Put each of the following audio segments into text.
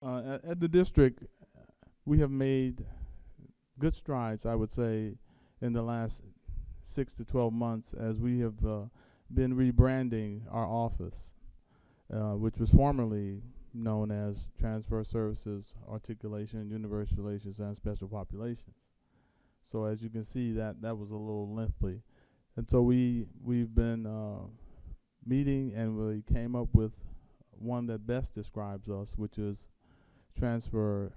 At the district, we have made good strides, I would say, in the last 6 to 12 months as we have been rebranding our office, which was formerly known as Transfer Services, Articulation, University Relations, and Special Populations. So as you can see, that was a little lengthy. And so we've been meeting, and we came up with one that best describes us, which is Transfer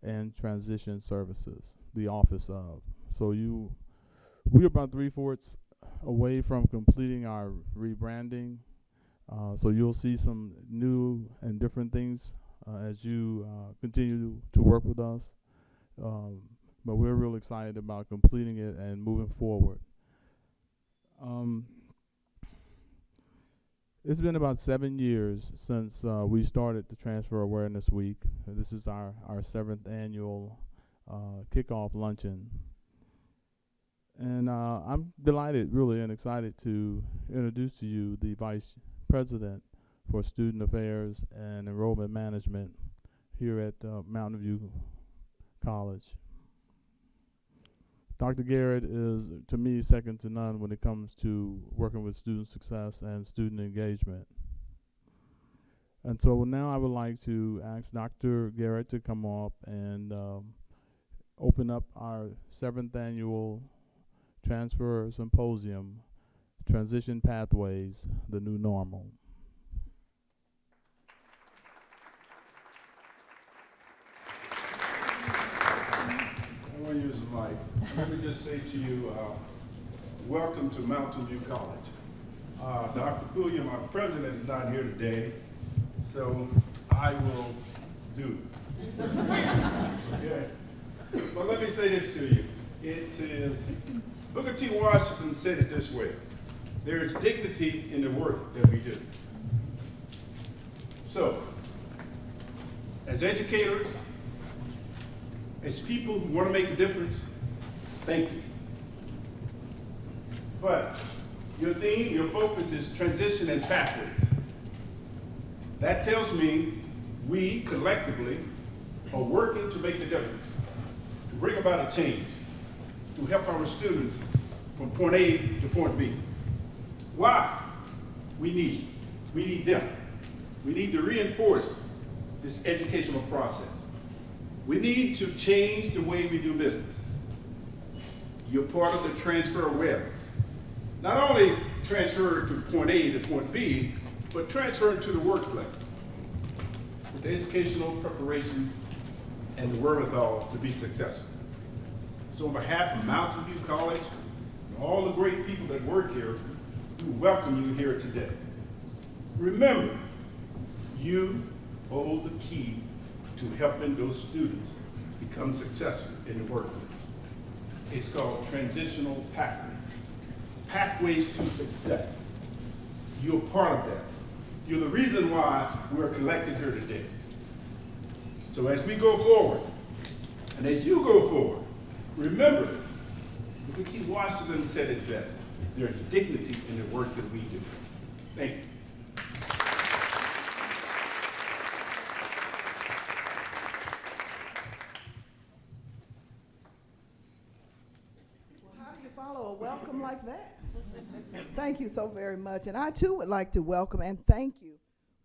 and Transition Services, the Office of. So we're about 3/4 away from completing our rebranding. So you'll see some new and different things as you continue to work with us. But we're real excited about completing it and moving forward. It's been about 7 years since we started the Transfer Awareness Week. This is our 7th annual kickoff luncheon. And I'm delighted, really, and excited to introduce to you the Vice President for Student Affairs and Enrollment Management here at Mountain View College. Dr. Garrett is, to me, second to none when it comes to working with student success and student engagement. And so now I would like to ask Dr. Garrett to come up and open up our 7th annual Transfer Symposium, Transition Pathways, the New Normal. I want to use the mic. Let me just say to you, welcome to Mountain View College. Dr. Puglia, our president, is not here today, so I will do. Okay. But let me say this to you. It is, Booker T. Washington said it this way: there is dignity in the work that we do. So, as educators, as people who want to make a difference, thank you. But your theme, your focus is transition and pathways. That tells me we collectively are working to make a difference, to bring about a change, to help our students from point A to point B. Why? We need them. We need to reinforce this educational process. We need to change the way we do business. You're part of the transfer awareness. Not only transfer to point A to point B, but transfer to the workplace with the educational preparation and the wherewithal to be successful. So on behalf of Mountain View College and all the great people that work here, we welcome you here today. Remember, you hold the key to helping those students become successful in the workplace. It's called transitional pathways. Pathways to success. You're part of that. You're the reason why we're collected here today. So as we go forward, and as you go forward, remember, Booker T. Washington said it best: there's dignity in the work that we do. Thank you. Follow a welcome like that. Thank you so very much. And I too would like to welcome and thank you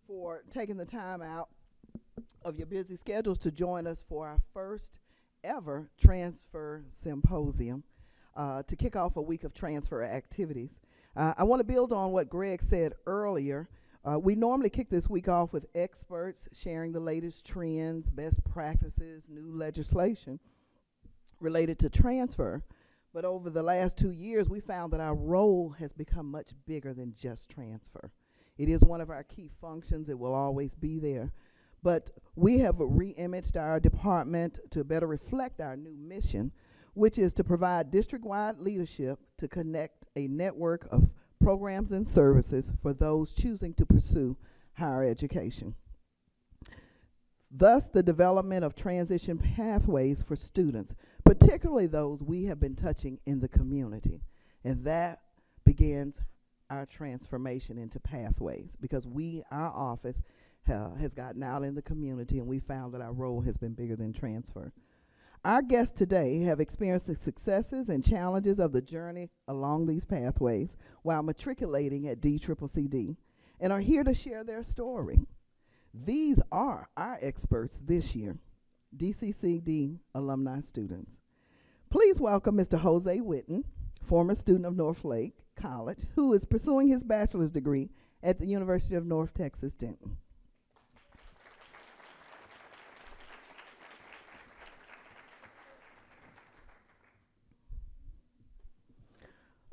for taking the time out of your busy schedules to join us for our first ever Transfer Symposium to kick off a week of transfer activities. I want to build on what Greg said earlier. We normally kick this week off with experts sharing the latest trends, best practices, new legislation related to transfer. But over the last 2 years, we found that our role has become much bigger than just transfer. It is one of our key functions. It will always be there. But we have re-imaged our department to better reflect our new mission, which is to provide district-wide leadership to connect a network of programs and services for those choosing to pursue higher education. Thus, the development of transition pathways for students, particularly those we have been touching in the community. And that begins our transformation into pathways, because our office has gotten out in the community, and we found that our role has been bigger than transfer. Our guests today have experienced the successes and challenges of the journey along these pathways while matriculating at DCCCD and are here to share their story. These are our experts this year, DCCD alumni students. Please welcome Mr. Jose Witten, former student of Northlake College, who is pursuing his bachelor's degree at the University of North Texas, Denton.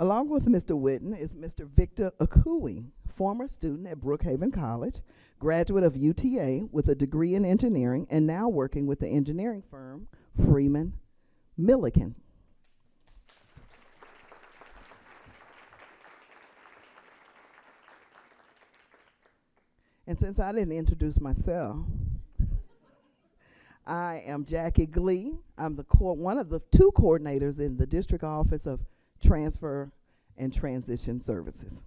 Along with Mr. Witten is Mr. Victor Akui, former student at Brookhaven College, graduate of UTA with a degree in engineering, and now working with the engineering firm Freeman Milliken. And since I didn't introduce myself, I am Jackie Glee. I'm one of the two coordinators in the District Office of Transfer and Transition Services.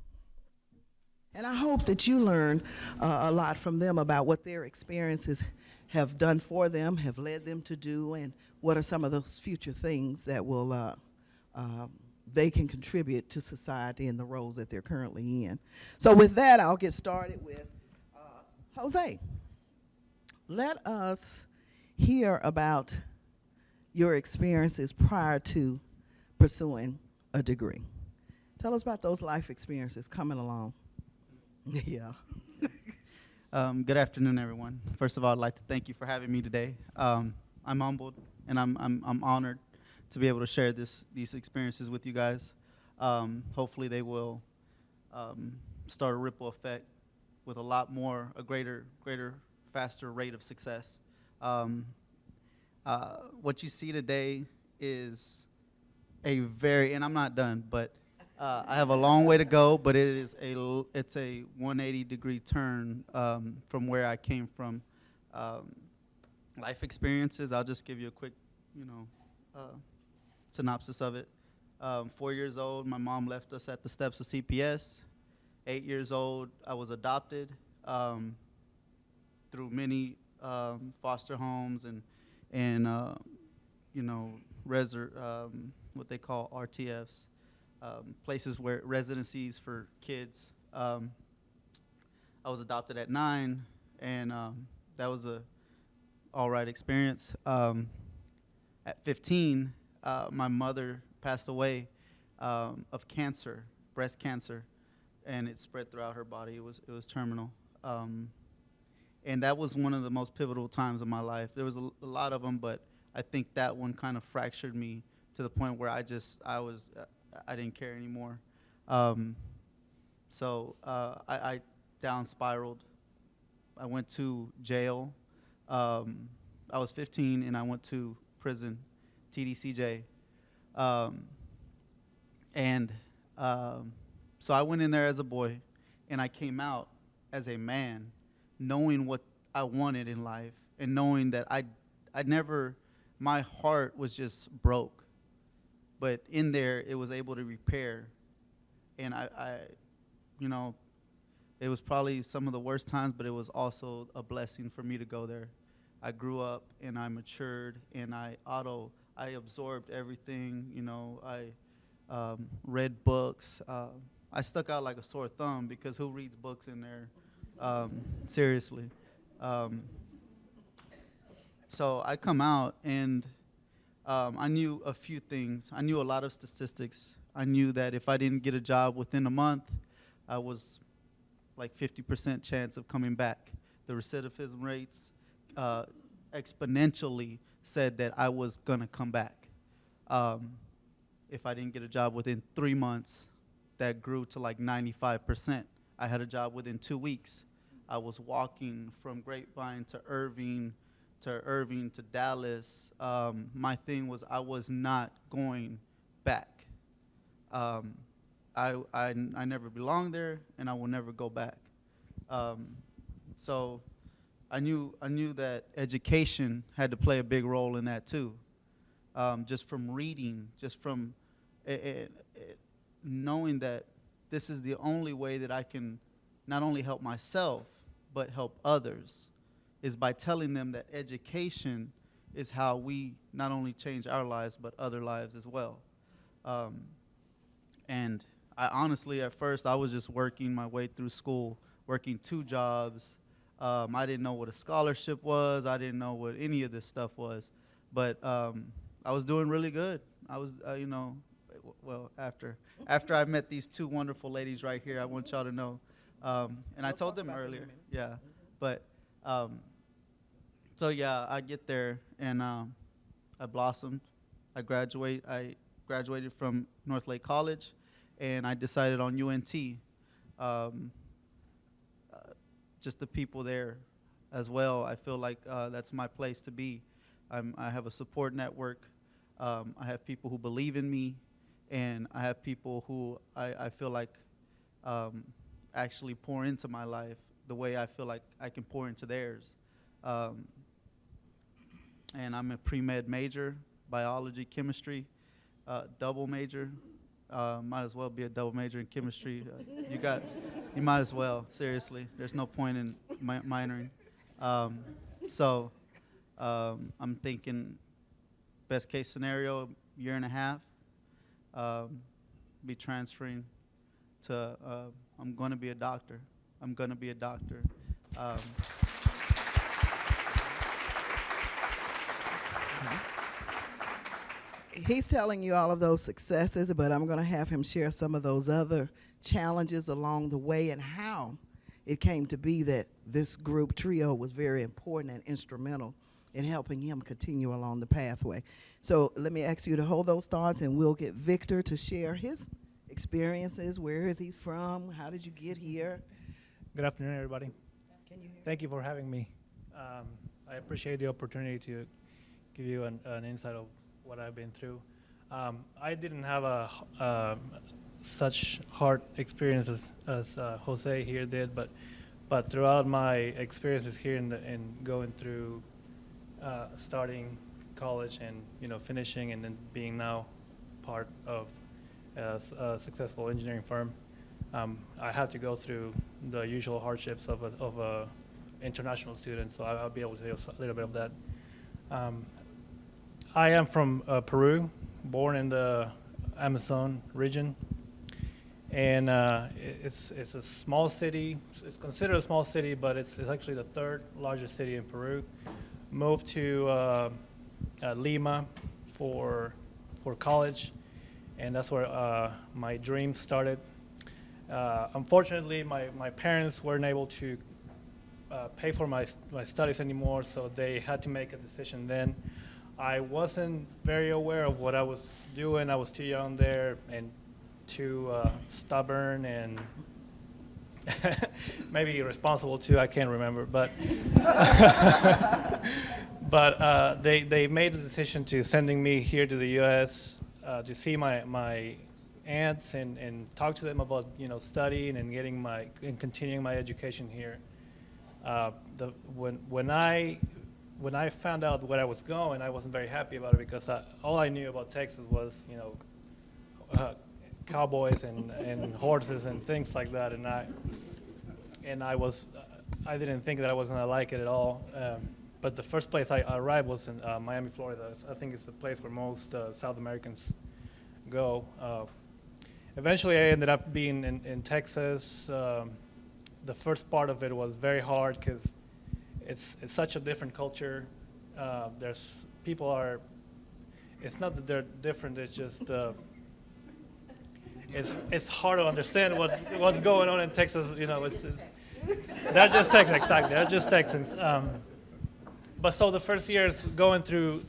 And I hope that you learn a lot from them about what their experiences have done for them, have led them to do, and what are some of those future things that will they can contribute to society in the roles that they're currently in. So with that, I'll get started with Jose. Let us hear about your experiences prior to pursuing a degree. Tell us about those life experiences coming along. Yeah. Good afternoon, everyone. First of all, I'd like to thank you for having me today. I'm humbled and I'm honored to be able to share these experiences with you guys. Hopefully, they will start a ripple effect with a greater, faster rate of success. What you see today is and I'm not done, but I have a long way to go, but it's a 180-degree turn from where I came from. Life experiences, I'll just give you a quick, synopsis of it. 4 years old, my mom left us at the steps of CPS. 8 years old, I was adopted through many foster homes and what they call RTFs, places where residencies for kids. I was adopted at 9, and that was a all right experience. At 15, my mother passed away of cancer, breast cancer, and it spread throughout her body. It was terminal. And that was one of the most pivotal times of my life. There was a lot of them, but I think that one kind of fractured me to the point where I didn't care anymore. So I down spiraled. I went to jail. I was 15 and I went to prison, TDCJ. So I went in there as a boy and I came out as a man, knowing what I wanted in life and knowing that my heart was just broke. But in there, it was able to repair. And it was probably some of the worst times, but it was also a blessing for me to go there. I grew up and I matured and I absorbed everything. I read books. I stuck out like a sore thumb because who reads books in there? Seriously. So I come out and I knew a few things. I knew a lot of statistics. I knew that if I didn't get a job within a month, I was like 50% chance of coming back. The recidivism rates exponentially said that I was gonna come back. If I didn't get a job within 3 months, that grew to like 95%. I had a job within 2 weeks. I was walking from Grapevine to Irving to Dallas. My thing was I was not going back. I never belonged there, and I will never go back. So I knew that education had to play a big role in that too. Just from reading, just from knowing that this is the only way that I can not only help myself, but help others, is by telling them that education is how we not only change our lives, but other lives as well. And I honestly, at first, I was just working my way through school, working 2 jobs. I didn't know what a scholarship was. I didn't know what any of this stuff was. But I was doing really good. I was, well, after I met these 2 wonderful ladies right here, I want y'all to know. And I told them earlier, yeah. But, so yeah, I get there, and I blossomed. I graduated from North Lake College, and I decided on UNT. Just the people there as well, I feel like that's my place to be. I have a support network. I have people who believe in me, and I have people who I feel like actually pour into my life the way I feel like I can pour into theirs. And I'm a pre-med major, biology, chemistry, double major. Might as well be a double major in chemistry. You might as well, seriously. There's no point in minoring. So I'm thinking best case scenario, 1.5 years, be transferring to, I'm going to be a doctor. I'm going to be a doctor. He's telling you all of those successes, but I'm going to have him share some of those other challenges along the way and how it came to be that this group trio was very important and instrumental in helping him continue along the pathway. So let me ask you to hold those thoughts, and we'll get Victor to share his experiences. Where is he from? How did you get here? Good afternoon, everybody. Can you hear? Thank you for having me. I appreciate the opportunity to give you an insight of what I've been through. I didn't have such hard experiences as Jose here did, but throughout my experiences here in going through starting college and finishing and then being now part of a successful engineering firm, I had to go through the usual hardships of a international student. So I'll be able to say a little bit of that. I am from Peru, born in the Amazon region, and it's a small city. It's considered a small city, but it's actually the 3rd largest city in Peru. Moved to Lima for college, and that's where my dreams started. Unfortunately, my parents weren't able to pay for my studies anymore, so they had to make a decision then. I wasn't very aware of what I was doing. I was too young there and too stubborn and maybe irresponsible too. I can't remember, but they made the decision to sending me here to the U.S. To see my aunts and talk to them about studying and continuing my education here. When I found out where I was going, I wasn't very happy about it because all I knew about Texas was, cowboys and horses and things like that, and I didn't think that I was gonna like it at all. But the first place I arrived was in Miami, Florida. I think it's the place where most South Americans go. Eventually, I ended up being in Texas. The first part of it was very hard because it's such a different culture. It's not that they're different, it's just it's hard to understand what's going on in Texas. They're just Texans, exactly. They're just Texans. But so the first years going through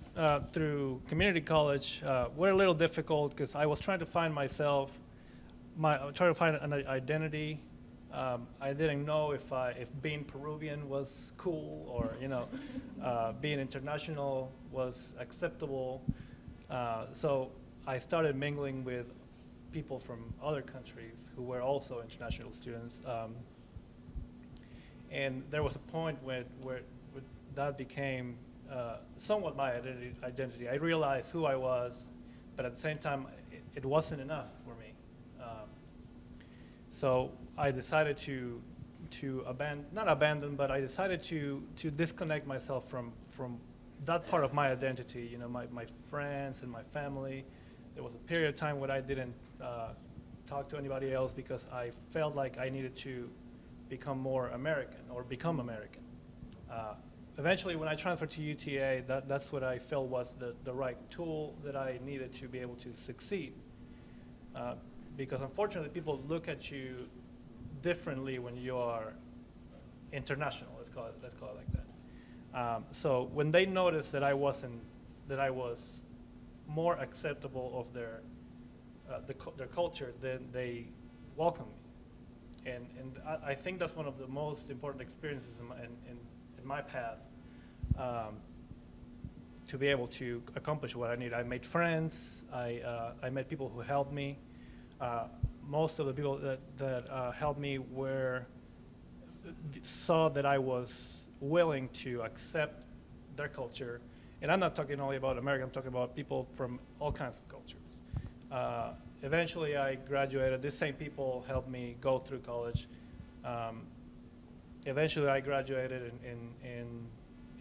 community college were a little difficult because I was trying to find myself, trying to find an identity. I didn't know if being Peruvian was cool or being international was acceptable. So I started mingling with people from other countries who were also international students. And there was a point where that became somewhat my identity. I realized who I was, but at the same time, it wasn't enough for me. So I decided to not abandon, but I decided to disconnect myself from that part of my identity. You know, my friends and my family. There was a period of time when I didn't talk to anybody else because I felt like I needed to become more American or become American. Eventually, when I transferred to UTA, that's what I felt was the right tool that I needed to be able to succeed. Because unfortunately, people look at you differently when you are international. Let's call it like that. So when they noticed that I was more acceptable of their culture, then they welcomed me. And I think that's one of the most important experiences in my path, to be able to accomplish what I need. I made friends. I met people who helped me. Most of the people that helped me saw that I was willing to accept their culture. And I'm not talking only about America, I'm talking about people from all kinds of cultures. Eventually I graduated. These same people helped me go through college. Eventually I graduated,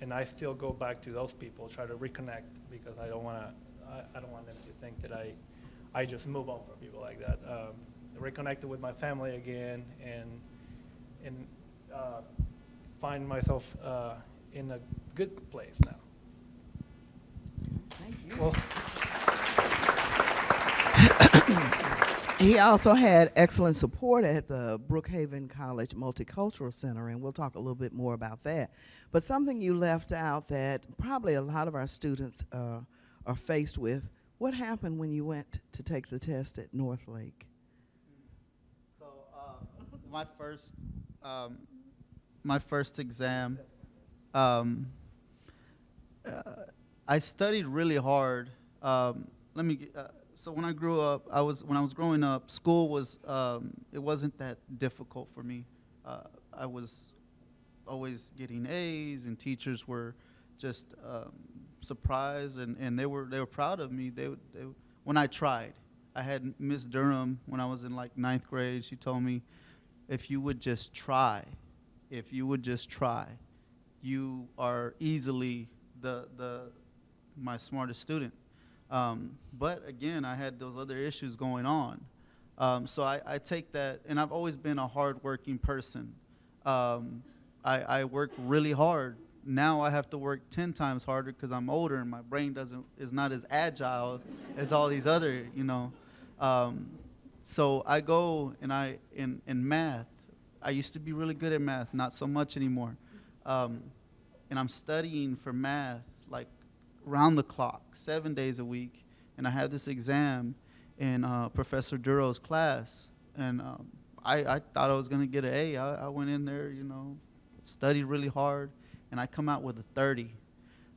and I still go back to those people, try to reconnect, because I don't want them to think that I just move on from people like that. Reconnected with my family again, and find myself in a good place now. Thank you. Well, He also had excellent support at the Brookhaven College Multicultural Center, and we'll talk a little bit more about that. But something you left out that probably a lot of our students are faced with: what happened when you went to take the test at Northlake? So my first exam, I studied really hard. So when I grew up, when I was growing up, school was it wasn't that difficult for me. I was always getting A's, and teachers were just surprised, and they were proud of me. They when I tried. I had Miss Durham when I was in like 9th grade. She told me, if you would just try, you are easily my smartest student. But again, I had those other issues going on. So I take that, and I've always been a hard-working person. I work really hard. Now I have to work 10 times harder because I'm older and my brain is not as agile as all these other, So I go and in math, I used to be really good at math, not so much anymore. And I'm studying for math like round the clock, 7 days a week. And I had this exam in Professor Duro's class. And I thought I was going to get an A. I went in there, studied really hard, and I come out with a 30.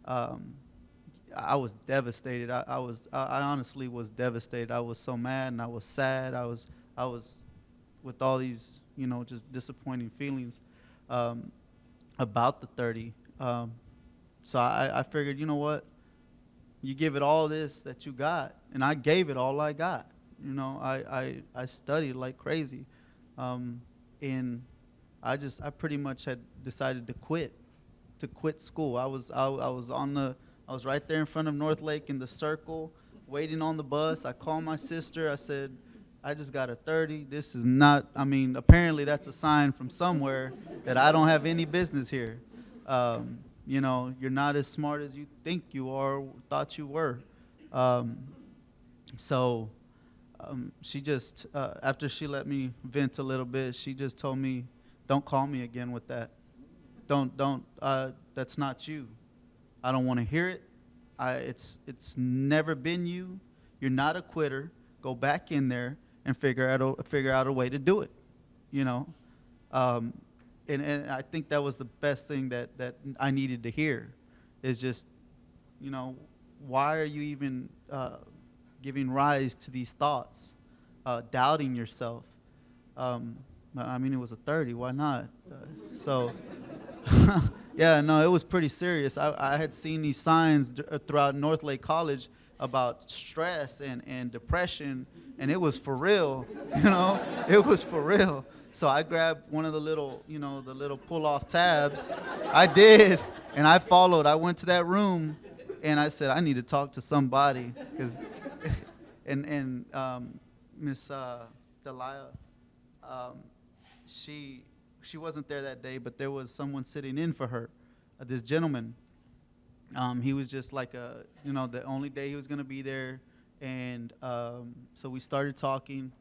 I was devastated. I honestly was devastated. I was so mad, and I was sad. I was with all these, just disappointing feelings about the 30. So I figured, you know what? You give it all this that you got, and I gave it all I got. I studied like crazy, and I pretty much had decided to quit school. I was right there in front of Northlake in the circle, waiting on the bus. I called my sister. I said, I just got a 30. This is not, apparently that's a sign from somewhere that I don't have any business here. You're not as smart as you think you are, thought you were. She just, after she let me vent a little bit, she just told me, don't call me again with that. That's not you. I don't want to hear it. It's never been you. You're not a quitter. Go back in there and figure out a way to do it. And I think that was the best thing that I needed to hear, is just, why are you even giving rise to these thoughts, doubting yourself? It was a 30. Why not? Yeah, no, it was pretty serious. I had seen these signs throughout Northlake College about stress and depression and it was for real, you know, it was for real. So I grabbed one of the little, you know, the little pull-off tabs. I did, and I followed. I went to that room, and I said, I need to talk to somebody, and Miss Delia, she wasn't there that day, but there was someone sitting in for her, this gentleman. He was just like the only day he was gonna be there, and so we started talking,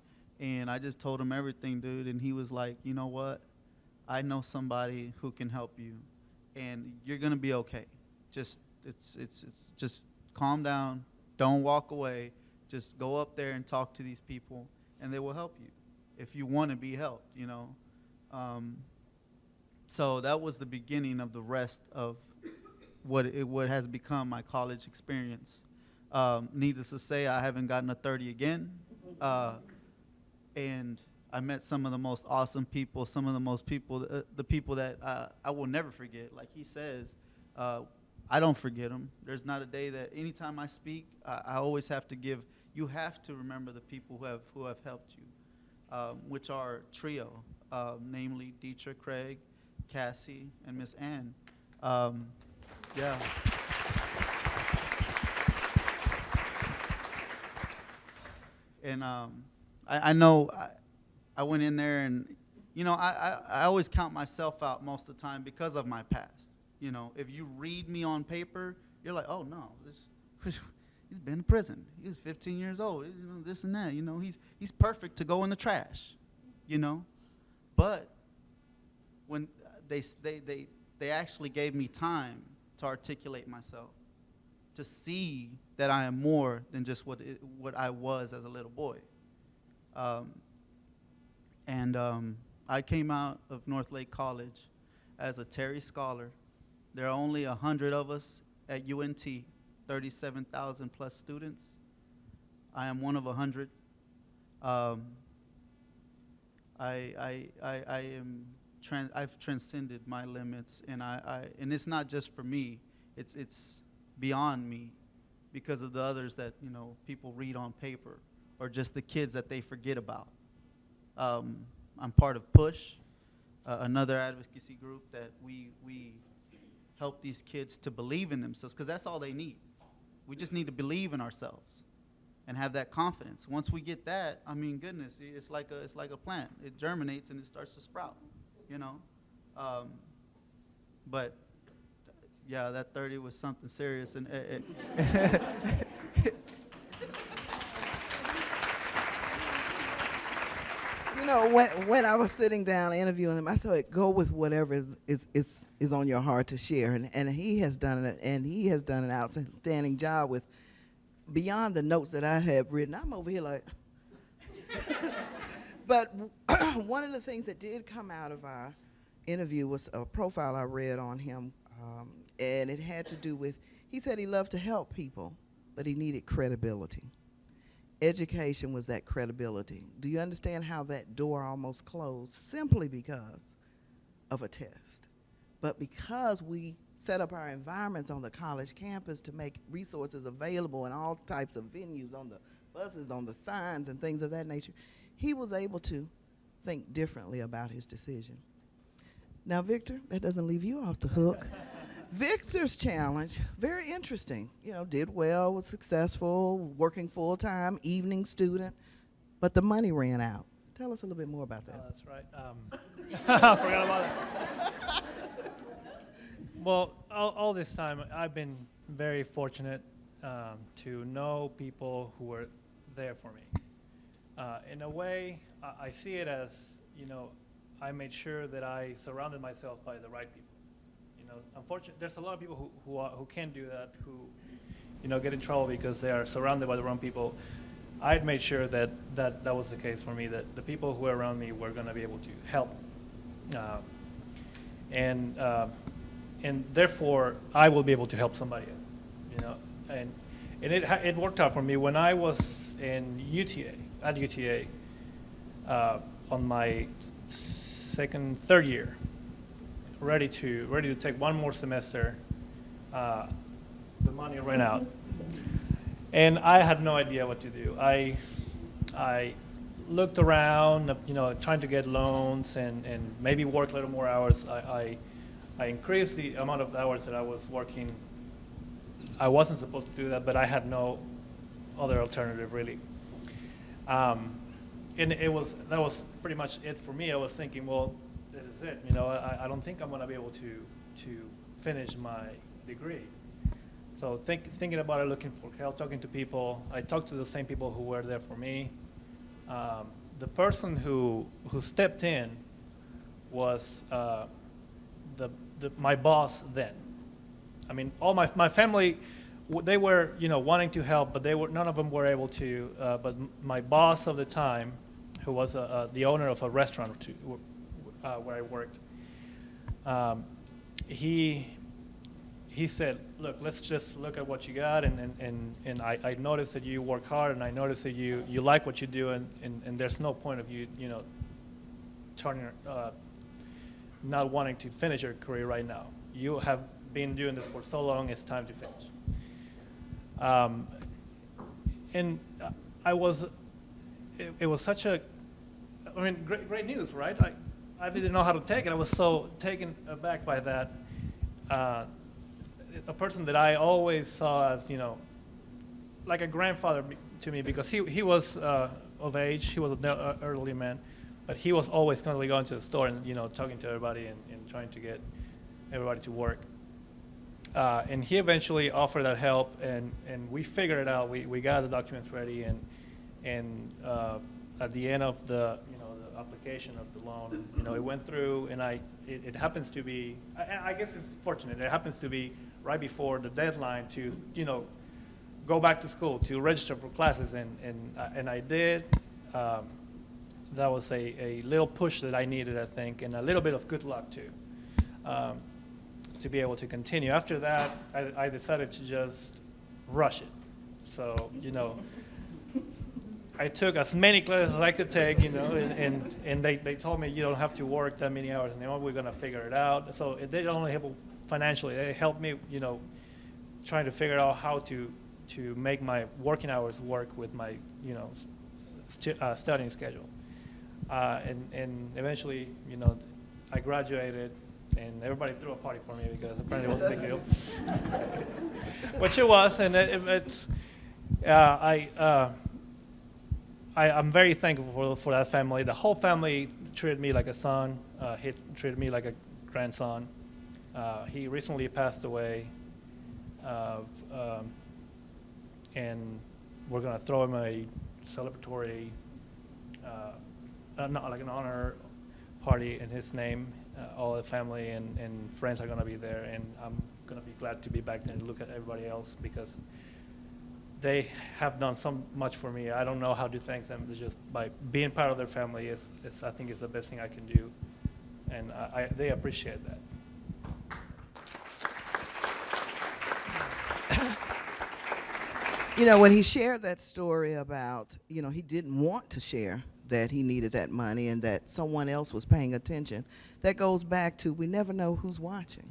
and I just told him everything, dude, and he was like, you know what, I know somebody who can help you, and you're gonna be okay. Just it's just calm down, don't walk away, just go up there and talk to these people, and they will help you if you want to be helped, you know. So that was the beginning of the rest of what has become my college experience. Needless to say, I haven't gotten a 30 again. And I met some of the most awesome people, some of the most people, the people that I will never forget. Like he says, I don't forget them. There's not a day that anytime I speak, I always have to give, you have to remember the people who have helped you, which are trio, namely Dietrich, Craig, Cassie, and Miss Ann. Yeah. And I know I went in there, and you know, I always count myself out most of the time because of my past. You know, if you read me on paper, you're like, oh no, he's been in prison. He was 15 years old. You know, this and that. You know, he's perfect to go in the trash. You know, but when they actually gave me time to articulate myself, to see that I am more than just what I was as a little boy. I came out of North Lake College as a Terry Scholar. There are only 100 of us at UNT, 37,000 plus students. I am one of 100. I've transcended my limits, and and it's not just for me. It's beyond me, because of the others that, you know, people read on paper, or just the kids that they forget about. I'm part of PUSH, another advocacy group that we help these kids to believe in themselves, because that's all they need. We just need to believe in ourselves and have that confidence. Once we get that, I mean, goodness, it's like a plant. It germinates and it starts to sprout, you know. But yeah, that 30 was something serious, and You know, when I was sitting down interviewing him, I said, go with whatever is on your heart to share. And he has done it, and he has done an outstanding job with, beyond the notes that I have written. I'm over here like, but one of the things that did come out of our interview was a profile I read on him, and it had to do with, he said he loved to help people, but he needed credibility. Education was that credibility. Do you understand how that door almost closed simply because of a test? But because we set up our environments on the college campus to make resources available in all types of venues, on the buses, on the signs, and things of that nature, he was able to think differently about his decision. Now, Victor, that doesn't leave you off the hook. Victor's challenge, very interesting. You know, did well, was successful, working full-time, evening student, but the money ran out. Tell us a little bit more about that. Oh, that's right. I forgot about that. Well, all this time, I've been very fortunate to know people who were there for me. In a way, I see it as, you know, I made sure that I surrounded myself by the right people. You know, unfortunately, there's a lot of people who can't do that, who, you know, get in trouble because they are surrounded by the wrong people. I'd made sure that was the case for me, that the people who were around me were going to be able to help, and therefore I will be able to help somebody else. You know, and it worked out for me when I was in at UTA, on my third year. Ready to take one more semester. The money ran out, and I had no idea what to do. I I looked around, trying to get loans and maybe work a little more hours. I increased the amount of hours that I was working. I wasn't supposed to do that, but I had no other alternative really. And that was pretty much it for me. I was thinking, well, this is it. I don't think I'm going to be able to finish my degree. So thinking about it, looking for help, talking to people. I talked to the same people who were there for me. The person who stepped in was my boss then. I mean, all my family, they were wanting to help, but none of them were able to. But my boss of the time, who was the owner of a restaurant where I worked, he said, look, let's just look at what you got, and I noticed that you work hard, and I noticed that you like what you do, and there's no point of you turning not wanting to finish your career right now. You have been doing this for so long, it's time to finish. And it was such great news, right? I didn't know how to take it. I was so taken aback by that. A person that I always saw as, like a grandfather to me, because he was of age, he was an elderly man, but he was always constantly going to the store and, talking to everybody and trying to get everybody to work. And he eventually offered that help, and we figured it out. We got the documents ready, and at the end of the the application of the loan, it went through, and it happens to be, I guess it's fortunate. It happens to be right before the deadline to go back to school, to register for classes, and I did. That was a little push that I needed, I think, and a little bit of good luck too. To be able to continue. After that, I decided to just rush it. So, I took as many classes as I could take, and they told me you don't have to work that many hours anymore. We're going to figure it out. So they don't only help financially. They helped me, trying to figure out how to make my working hours work with my, studying schedule. And eventually, I graduated. And everybody threw a party for me because apparently it was a big deal, which it was. And I'm very thankful for that family. The whole family treated me like a son. He treated me like a grandson. He recently passed away, and we're gonna throw him a celebratory, not like an honor party in his name. All the family and friends are going to be there, and I'm going to be glad to be back there and look at everybody else because they have done so much for me. I don't know how to thank them. It's just by being part of their family is I think is the best thing I can do, and they appreciate that. When he shared that story about, he didn't want to share that he needed that money and that someone else was paying attention, that goes back to we never know who's watching.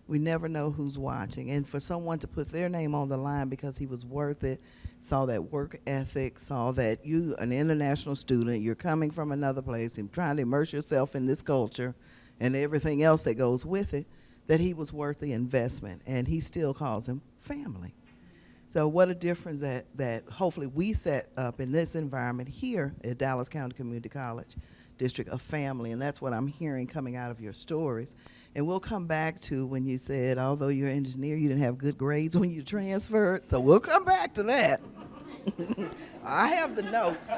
We never know who's watching. And for someone to put their name on the line because he was worth it, saw that work ethic, saw that you, an international student, you're coming from another place and trying to immerse yourself in this culture and everything else that goes with it, that he was worth the investment. And he still calls him family. So what a difference that hopefully we set up in this environment here at Dallas County Community College District of family, and that's what I'm hearing coming out of your stories. And we'll come back to when you said, although you're an engineer, you didn't have good grades when you transferred, so we'll come back to that. I have the notes.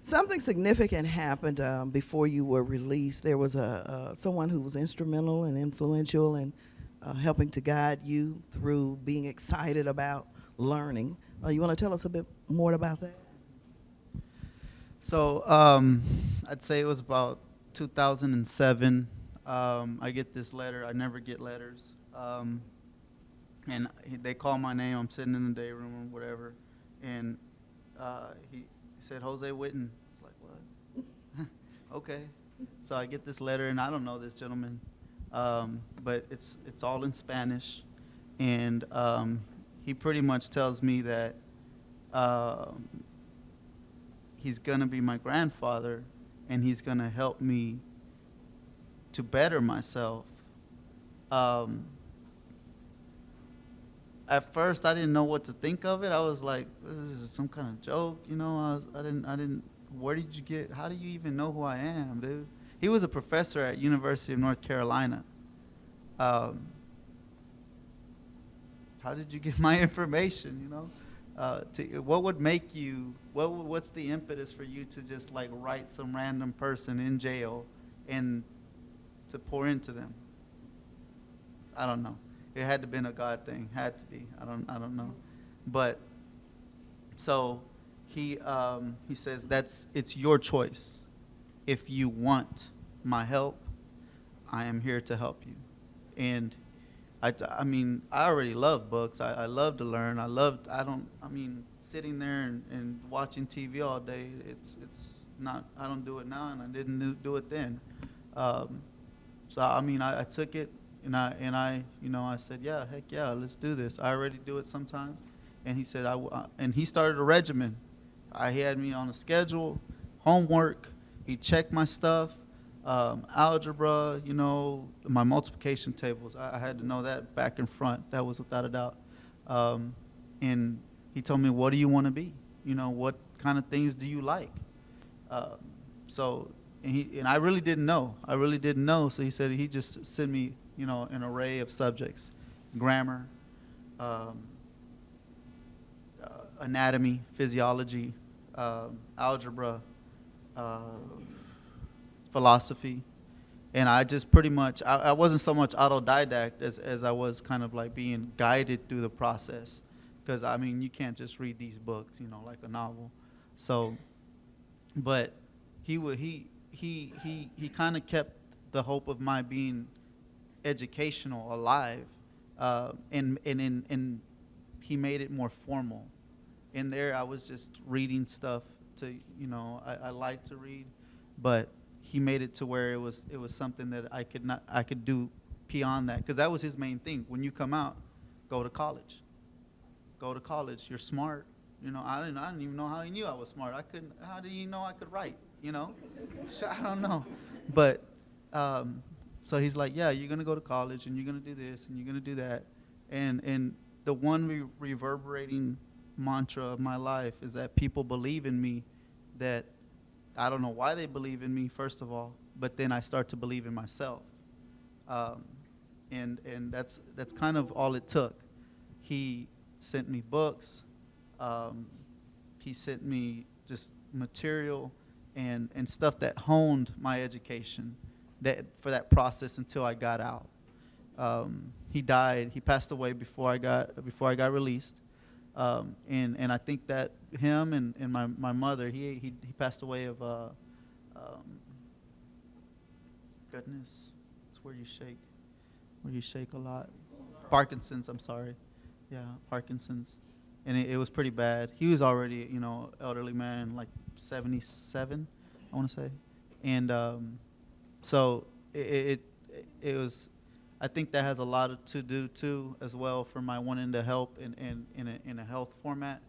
Something significant happened before you were released. There was someone who was instrumental and influential in helping to guide you through being excited about learning. You want to tell us a bit more about that? So I'd say it was about 2007. I get this letter. I never get letters. And they call my name. I'm sitting in the day room or whatever. And he said, Jose Witten. It's like, what? Okay. So I get this letter, and I don't know this gentleman. But it's all in Spanish. And he pretty much tells me that he's going to be my grandfather, and he's going to help me to better myself. At first, I didn't know what to think of it. I was like, "This is some kind of joke," you know. I didn't. Where did you get? How do you even know who I am, dude? He was a professor at University of North Carolina. How did you get my information? You know, what would make you? What's the impetus for you to just like write some random person in jail and to pour into them? I don't know. It had to have been a God thing. Had to be. I don't know. But so he says it's your choice. If you want my help, I am here to help you. And I mean, I already love books. I love to learn. Sitting there and watching TV all day, it's not, I don't do it now, and I didn't do it then. So I mean, I took it. And I, you know, I said, yeah, heck yeah, let's do this. I already do it sometimes. And he said, and he started a regimen. He had me on a schedule, homework. He checked my stuff, algebra, you know, my multiplication tables. I had to know that back and front. That was without a doubt. And he told me, what do you want to be? You know, what kind of things do you like? And I really didn't know. So he said he just sent me, you know, an array of subjects: grammar, anatomy, physiology, algebra, philosophy. And I just pretty much, I wasn't so much autodidact as I was kind of like being guided through the process. Because, I mean, you can't just read these books, you know, like a novel. So, but he kind of kept the hope of my being educational alive, and he made it more formal. In there, I was just reading stuff to, you know, I like to read, but he made it to where it was something that I could do beyond that, because that was his main thing. When you come out, go to college. You're smart. You know, I didn't even know how he knew I was smart. How did he know I could write? You know, I don't know, but. So he's like, yeah, you're going to go to college, and you're going to do this, and you're going to do that. And the one reverberating mantra of my life is that people believe in me, that I don't know why they believe in me, first of all, but then I start to believe in myself. And that's kind of all it took. He sent me books. He sent me just material and stuff that honed my education. For that process until I got out. He died. He passed away before I got released. And I think that him and my mother, he passed away of goodness. It's where you shake a lot. Parkinson's. I'm sorry. Yeah, Parkinson's. And it was pretty bad. He was already, you know, elderly man, like 77, I want to say, and. So it was, I think that has a lot to do too as well for my wanting to help in a health format.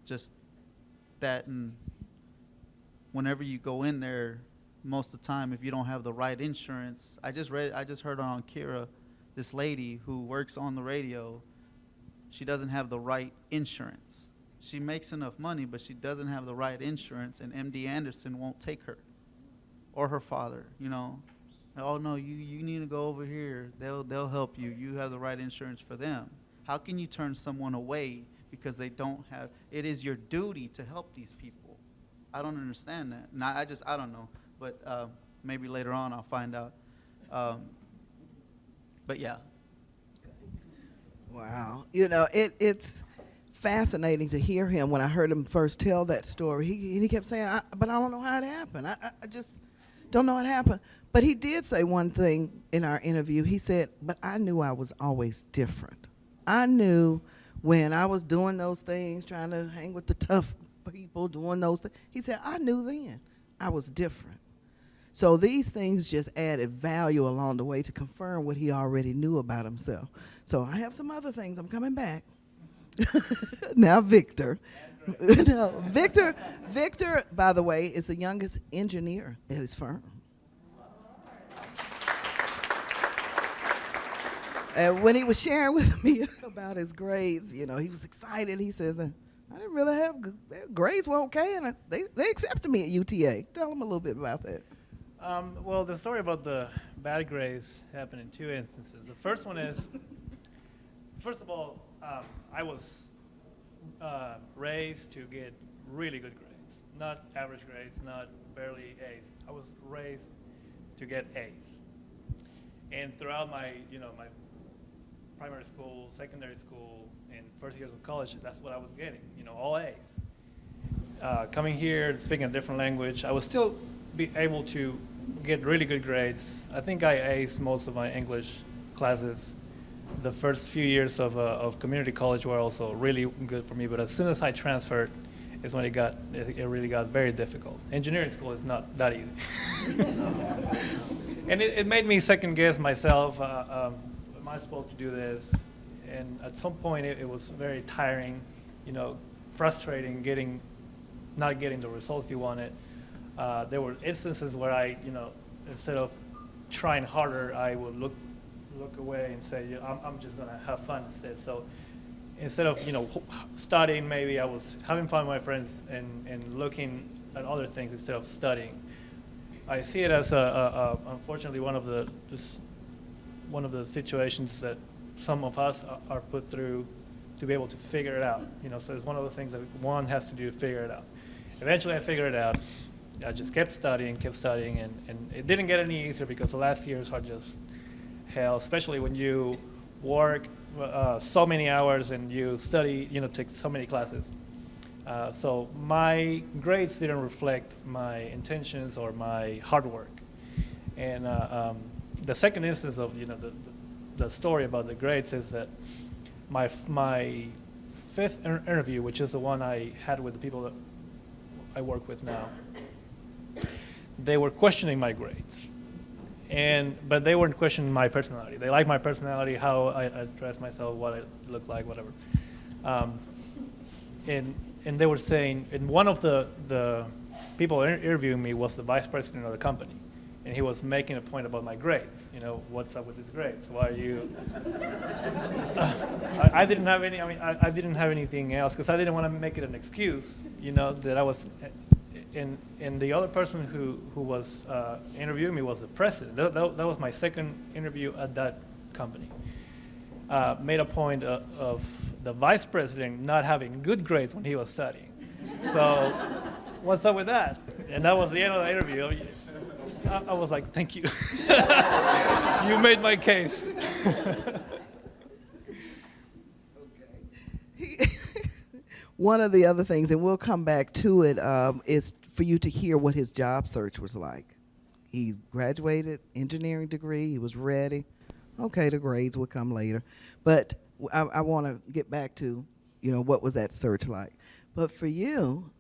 Just that, and whenever you go in there, most of the time, if you don't have the right insurance, I just heard on Kira, this lady who works on the radio, she doesn't have the right insurance. She makes enough money, but she doesn't have the right insurance, and MD Anderson won't take her. Or her father, you know. Oh no, you need to go over here. They'll help you. You have the right insurance for them. How can you turn someone away because they don't have? It is your duty to help these people. I don't understand that. And I don't know. But maybe later on I'll find out. But yeah. Wow. You know, it's fascinating to hear him. When I heard him first tell that story, he kept saying, but I don't know how it happened. I just don't know what happened. But he did say one thing in our interview. He said, but I knew I was always different. I knew when I was doing those things, trying to hang with the tough people, doing those things. He said, I knew then I was different. So these things just added value along the way to confirm what he already knew about himself. So I have some other things. I'm coming back. Now, Victor. No, Victor, by the way, is the youngest engineer at his firm. And when he was sharing with me about his grades, he was excited. He says, I didn't really have grades were okay, and they accepted me at UTA. Tell him a little bit about that. Well, the story about the bad grades happened in 2 instances. The first one is, first of all, I was raised to get really good grades, not average grades, not barely A's. I was raised to get A's. And throughout my primary school, secondary school, and first years of college, that's what I was getting, all A's. Coming here, speaking a different language, I was still be able to get really good grades. I think I aced most of my English classes. The first few years of community college were also really good for me, but as soon as I transferred, is when it really got very difficult. Engineering school is not that easy. And it made me second guess myself. Am I supposed to do this? And at some point, it was very tiring, frustrating, not getting the results you wanted. There were instances where I, instead of trying harder, I would look away and say, I'm just gonna have fun instead. So instead of studying, maybe I was having fun with my friends and looking at other things instead of studying. I see it as unfortunately one of the situations that some of us are put through to be able to figure it out. So it's one of the things that one has to do to figure it out. Eventually, I figured it out. I just kept studying, and it didn't get any easier because the last years are just hell, especially when you work so many hours and you study, take so many classes. So my grades didn't reflect my intentions or my hard work. And the second instance of the story about the grades is that my fifth interview, which is the one I had with the people that I work with now, they were questioning my grades. But they weren't questioning my personality. They liked my personality, how I dress myself, what I look like, whatever. And they were saying, and one of the people interviewing me was the vice president of the company. And he was making a point about my grades. What's up with these grades? Why are you? I didn't have any. I didn't have anything else because I didn't want to make it an excuse. That I was. And the other person who was interviewing me was the president. That was my second interview at that company. Made a point of the vice president not having good grades when he was studying. So, what's up with that? And that was the end of the interview. I was like, thank you. You made my case. One of the other things, and we'll come back to it, is for you to hear what his job search was like. He graduated, engineering degree, he was ready. Okay, the grades would come later. But I want to get back to, what was that search like. But for you,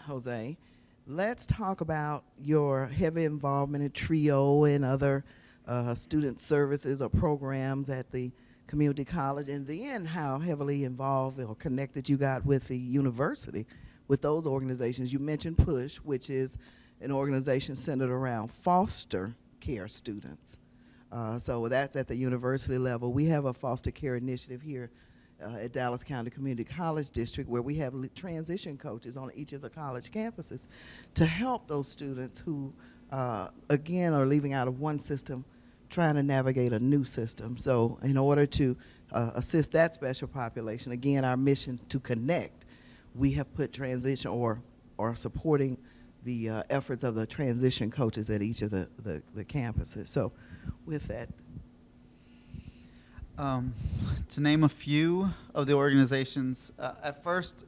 Jose, let's talk about your heavy involvement in TRIO and other student services or programs at the community college, and then how heavily involved or connected you got with the university, with those organizations. You mentioned PUSH, which is an organization centered around foster care students. So that's at the university level. We have a foster care initiative here at Dallas County Community College District where we have transition coaches on each of the college campuses to help those students who, again, are leaving out of one system trying to navigate a new system. So in order to assist that special population, again, our mission to connect, we have put transition or supporting the efforts of the transition coaches at each of the campuses. So with that. To name a few of the organizations, at first,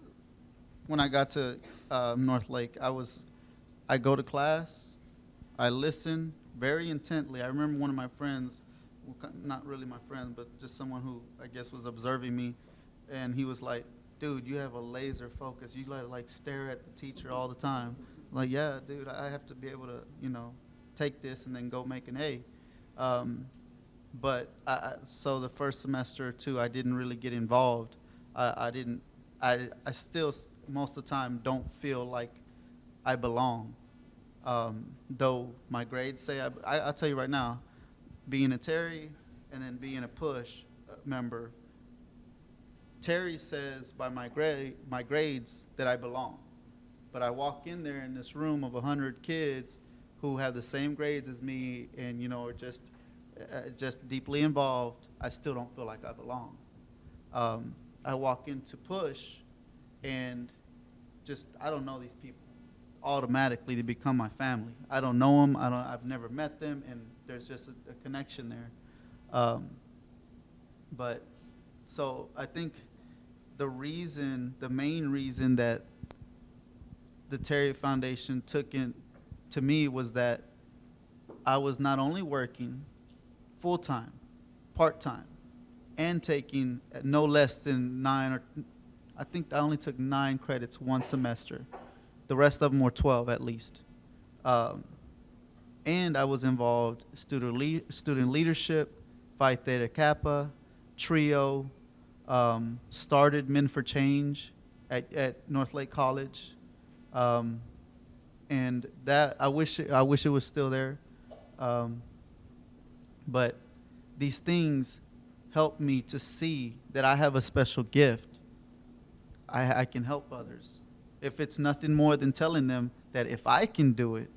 when I got to North Lake, I go to class, I listen very intently. I remember one of my friends, well, not really my friend, but just someone who I guess was observing me, and he was like, dude, you have a laser focus. You like stare at the teacher all the time. Like, yeah, dude, I have to be able to, take this and then go make an A. But so the first semester or two, I didn't really get involved. I didn't. I still most of the time don't feel like I belong. Though my grades say I'll tell you right now, being a Terry and then being a Push member, Terry says by my grades that I belong. But I walk in there in this room of 100 kids who have the same grades as me and, are just deeply involved. I still don't feel like I belong. I walk into Push and I don't know these people. Automatically, they become my family. I don't know them. I've never met them, and there's just a connection there. But so I think the main reason that the Terry Foundation took in to me was that I was not only working full-time, part-time, and taking no less than I think I only took 9 credits one semester. The rest of them were 12 at least. And I was involved student leadership, Phi Theta Kappa, Trio, started Men for Change at Northlake College. And that I wish it was still there. But these things help me to see that I have a special gift. I can help others. If it's nothing more than telling them that if I can do it,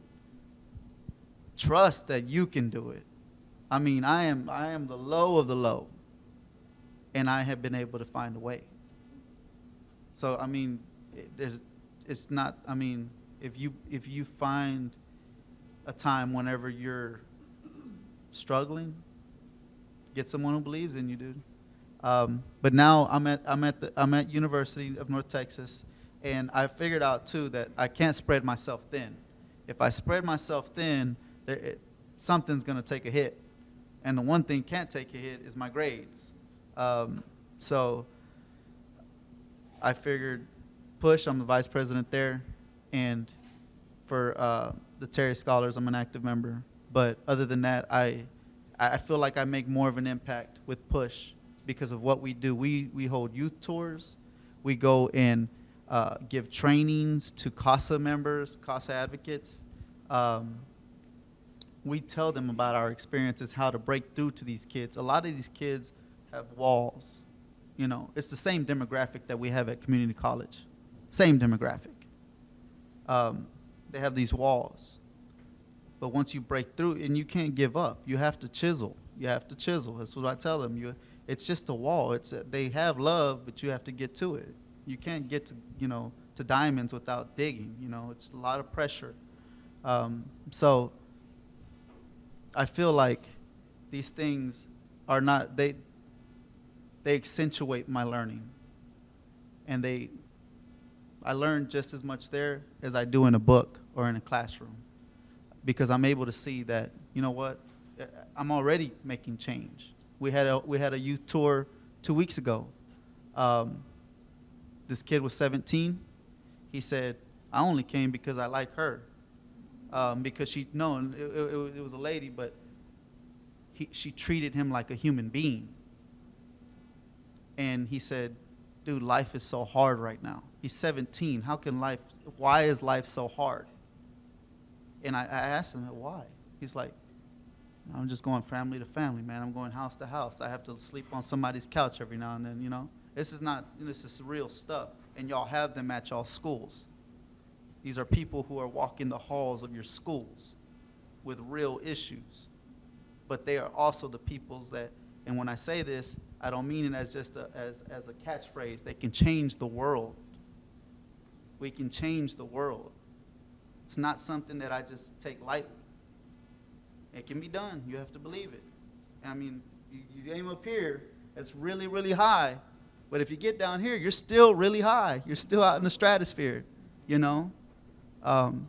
trust that you can do it. I mean, I am the low of the low, and I have been able to find a way. So I mean, it's not. I mean, if you find a time whenever you're struggling, get someone who believes in you, dude. But now I'm at University of North Texas, and I figured out too that I can't spread myself thin. If I spread myself thin, something's gonna take a hit, and the one thing can't take a hit is my grades. So I figured, Push, I'm the vice president there, and for the Terry Scholars, I'm an active member. But other than that, I feel like I make more of an impact with Push because of what we do. We hold youth tours. We go and give trainings to CASA members, CASA advocates. We tell them about our experiences, how to break through to these kids. A lot of these kids have walls. It's the same demographic that we have at community college. Same demographic. They have these walls. But once you break through, and you can't give up, you have to chisel. You have to chisel. That's what I tell them. It's just a wall. They have love, but you have to get to it. You can't get to diamonds without digging. It's a lot of pressure. So I feel like these things are not, they accentuate my learning. And I learn just as much there as I do in a book or in a classroom, because I'm able to see that, I'm already making change. We had a youth tour 2 weeks ago. This kid was 17. He said, I only came because I like her. Because it was a lady, but she treated him like a human being. And he said, dude, life is so hard right now. He's 17. Why is life so hard? And I asked him, why? He's like, I'm just going family to family, man. I'm going house to house. I have to sleep on somebody's couch every now and then, This is real stuff. And y'all have them at y'all schools. These are people who are walking the halls of your schools with real issues. But they are also the peoples that, and when I say this, I don't mean it as just as a catchphrase. They can change the world. We can change the world. It's not something that I just take lightly. It can be done. You have to believe it. I mean, you aim up here, it's really, really high. But if you get down here, you're still really high. You're still out in the stratosphere, And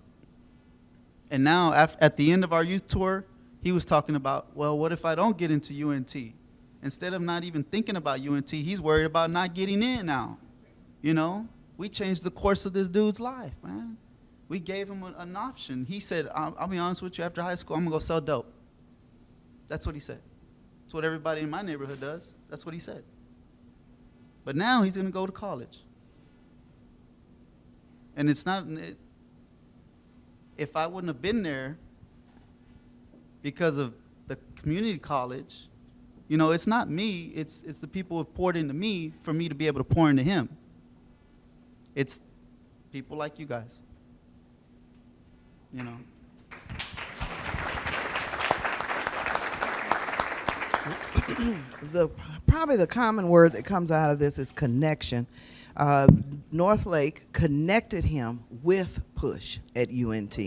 now, at the end of our youth tour, he was talking about, well, what if I don't get into UNT? Instead of not even thinking about UNT, he's worried about not getting in now. We changed the course of this dude's life, man. We gave him an option. He said, I'll be honest with you, after high school, I'm going to go sell dope. That's what he said. That's what everybody in my neighborhood does. That's what he said. But now he's going to go to college. And it's not, if I wouldn't have been there because of the community college, you know, it's not me, it's the people who have poured into me for me to be able to pour into him. It's people like you guys, you know. Probably the common word that comes out of this is connection. Northlake connected him with Push at UNT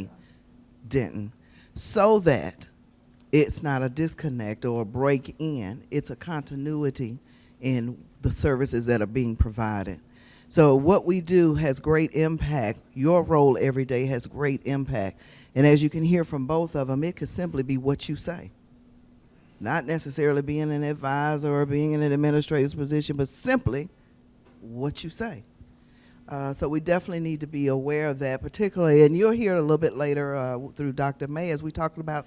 Denton so that it's not a disconnect or a break in, it's a continuity in the services that are being provided. So what we do has great impact. Your role every day has great impact. And as you can hear from both of them, it could simply be what you say. Not necessarily being an advisor or being in an administrator's position, but simply what you say. So we definitely need to be aware of that, particularly, and you'll hear a little bit later through Dr. May as we talk about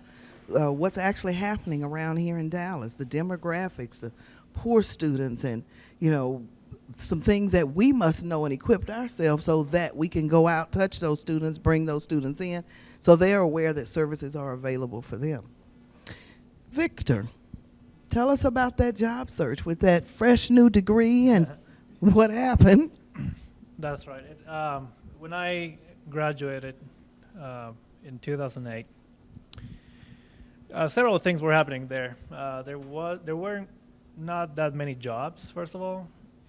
what's actually happening around here in Dallas, the demographics, the poor students, and, you know, some things that we must know and equip ourselves so that we can go out, touch those students, bring those students in, so they're aware that services are available for them. Victor, tell us about that job search with that fresh new degree and what happened. That's right. When I graduated in 2008, several things were happening there. There weren't not that many jobs, first of all,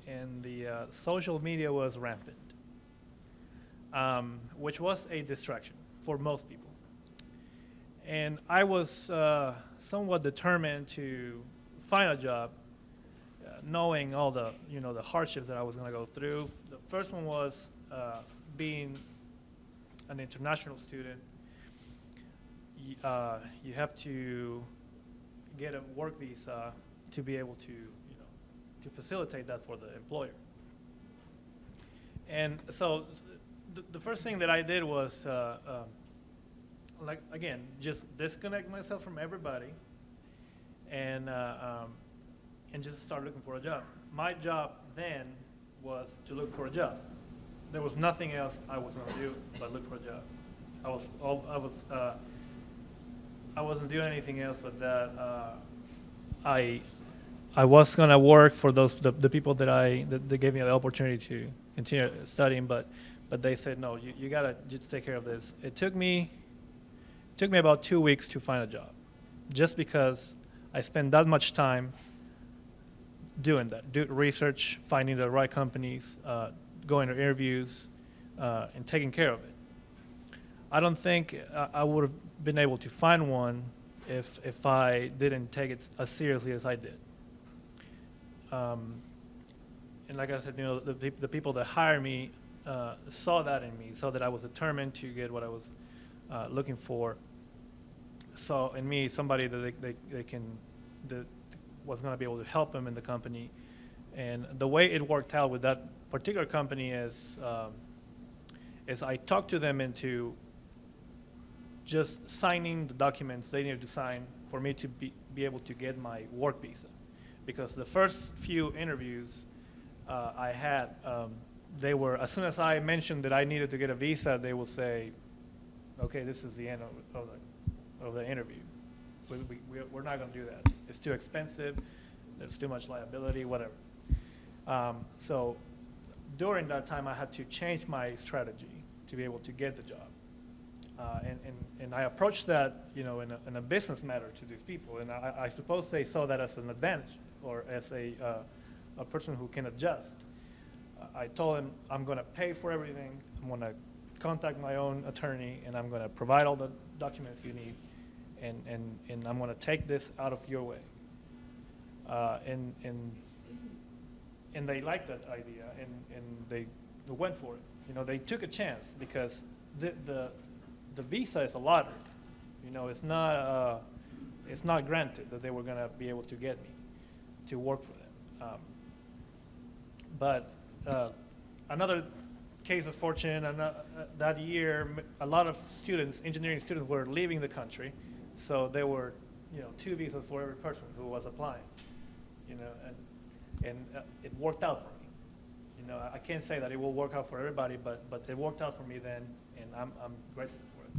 and the social media was rampant, which was a distraction for most people. And I was somewhat determined to find a job, knowing all the the hardships that I was going to go through. The first one was being an international student. You have to get a work visa to be able to to facilitate that for the employer. And so the first thing that I did was like, again, just disconnect myself from everybody and just start looking for a job. My job then was to look for a job. There was nothing else I was going to do but look for a job. I wasn't doing anything else but that. I was going to work for the people that they gave me the opportunity to continue studying, but they said no, you got to just take care of this. It took me about 2 weeks to find a job, just because I spent that much time doing that, do research, finding the right companies, going to interviews, and taking care of it. I don't think I would have been able to find one if I didn't take it as seriously as I did. And like I said, the people that hired me saw that in me, saw that I was determined to get what I was looking for. Saw in me somebody that that was going to be able to help them in the company. And the way it worked out with that particular company is I talked to them into just signing the documents they needed to sign for me to be able to get my work visa. Because the first few interviews I had, they were, as soon as I mentioned that I needed to get a visa, they will say, okay, this is the end of the interview. We're not going to do that. It's too expensive. There's too much liability, whatever. So during that time, I had to change my strategy to be able to get the job. And I approached that, in a business matter to these people, and I suppose they saw that as an advantage or as a person who can adjust. I told them I'm going to pay for everything. I'm going to contact my own attorney, and I'm going to provide all the documents you need, and I'm going to take this out of your way. And they liked that idea, and they went for it. They took a chance because the visa is a lottery. It's not granted that they were going to be able to get me to work for them. But another case of fortune, and that year, a lot of students, engineering students, were leaving the country, so there were, 2 visas for every person who was applying, and it worked out for me. I can't say that it will work out for everybody, but it worked out for me then, and I'm grateful for it.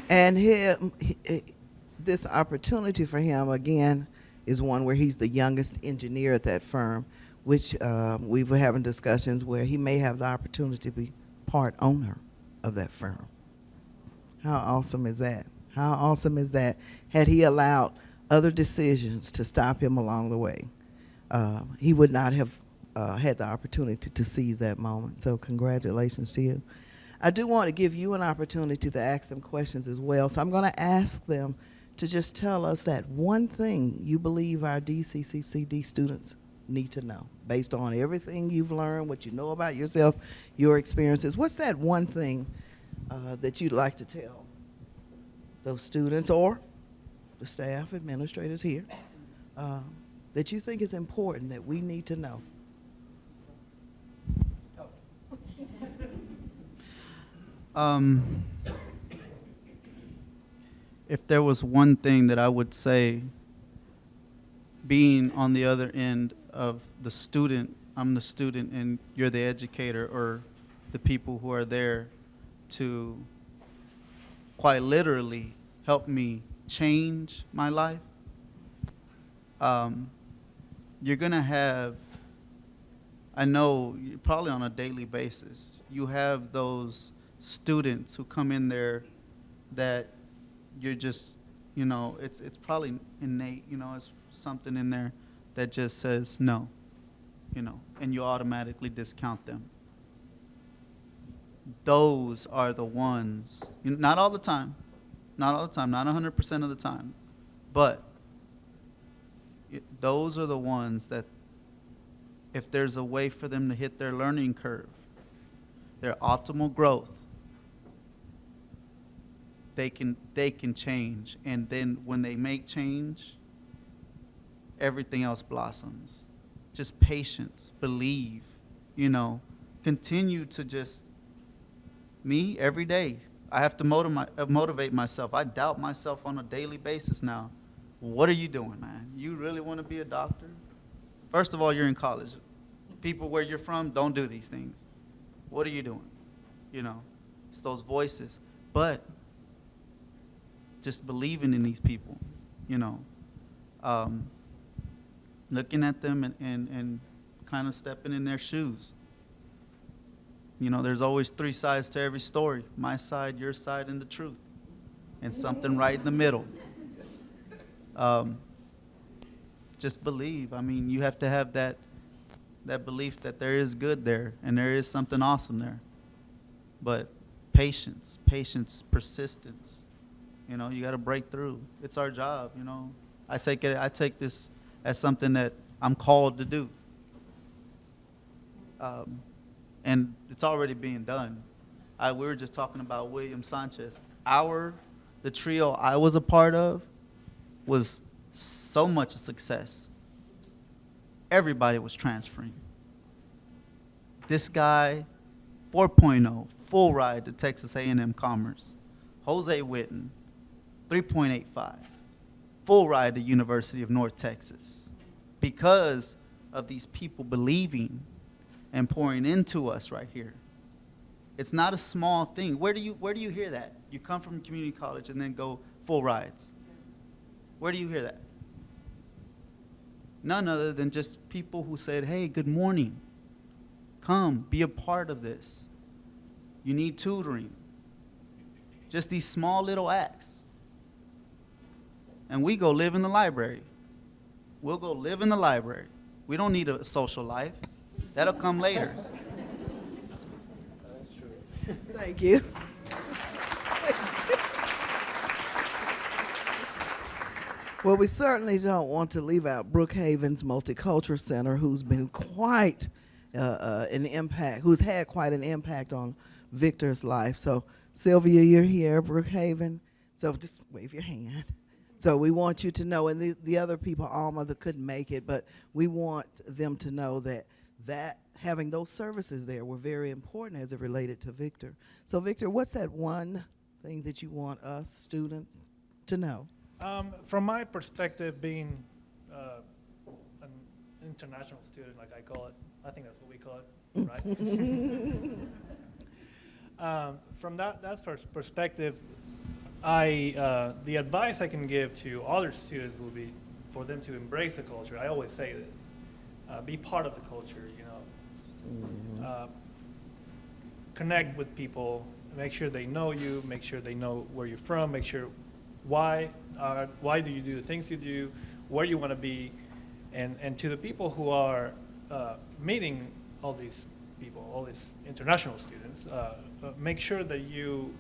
And this opportunity for him, again, is one where he's the youngest engineer at that firm, which we were having discussions where he may have the opportunity to be part owner of that firm. How awesome is that? How awesome is that? Had he allowed other decisions to stop him along the way, he would not have had the opportunity to seize that moment. So congratulations to you. I do want to give you an opportunity to ask them questions as well. So I'm going to ask them to just tell us that one thing you believe our DCCCD students need to know, based on everything you've learned, what you know about yourself, your experiences. What's that one thing that you'd like to tell those students or the staff, administrators here, that you think is important that we need to know? If there was one thing that I would say, being on the other end of the student, I'm the student and you're the educator, or the people who are there to quite literally help me change my life, you're going to have, I know probably on a daily basis, you have those students who come in there that you're just, it's probably innate, it's something in there that just says no, and you automatically discount them. Those are the ones, not all the time, not 100% of the time, but those are the ones that if there's a way for them to hit their learning curve, their optimal growth, they can change. And then when they make change, everything else blossoms. Just patience, believe, continue to just, me every day, I have to motivate myself. I doubt myself on a daily basis now. What are you doing, man? You really want to be a doctor? First of all, you're in college. People where you're from don't do these things. What are you doing? It's those voices. But just believing in these people, looking at them and kind of stepping in their shoes. There's always 3 sides to every story. My side, your side, and the truth. And something right in the middle. Just believe. You have to have that belief that there is good there and there is something awesome there. But patience, persistence. You got to break through. It's our job, I take this as something that I'm called to do. And it's already being done. We were just talking about William Sanchez. The trio I was a part of was so much a success. Everybody was transferring. This guy, 4.0, full ride to Texas A&M Commerce. Jose Witten, 3.85, full ride to University of North Texas. Because of these people believing and pouring into us right here. It's not a small thing. Where do you hear that? You come from community college and then go full rides. Where do you hear that? None other than just people who said, hey, good morning. Come, be a part of this. You need tutoring. Just these small little acts. And we go live in the library. We'll go live in the library. We don't need a social life. That'll come later. That's true. Thank you. Well, we certainly don't want to leave out Brookhaven's Multicultural Center, who's been quite an impact, who's had quite an impact on Victor's life. So, Sylvia, you're here, Brookhaven. So just wave your hand. So we want you to know, and the other people, Alma, that couldn't make it, but we want them to know that having those services there were very important as it related to Victor. So Victor, what's that one thing that you want us students to know? From my perspective, being an international student, like I call it, I think that's what we call it, right? From that perspective, the advice I can give to other students will be for them to embrace the culture. I always say this: be part of the culture. Connect with people. Make sure they know you. Make sure they know where you're from. Make sure why do you do the things you do, where you want to be, and to the people who are meeting all these people, all these international students, make sure that you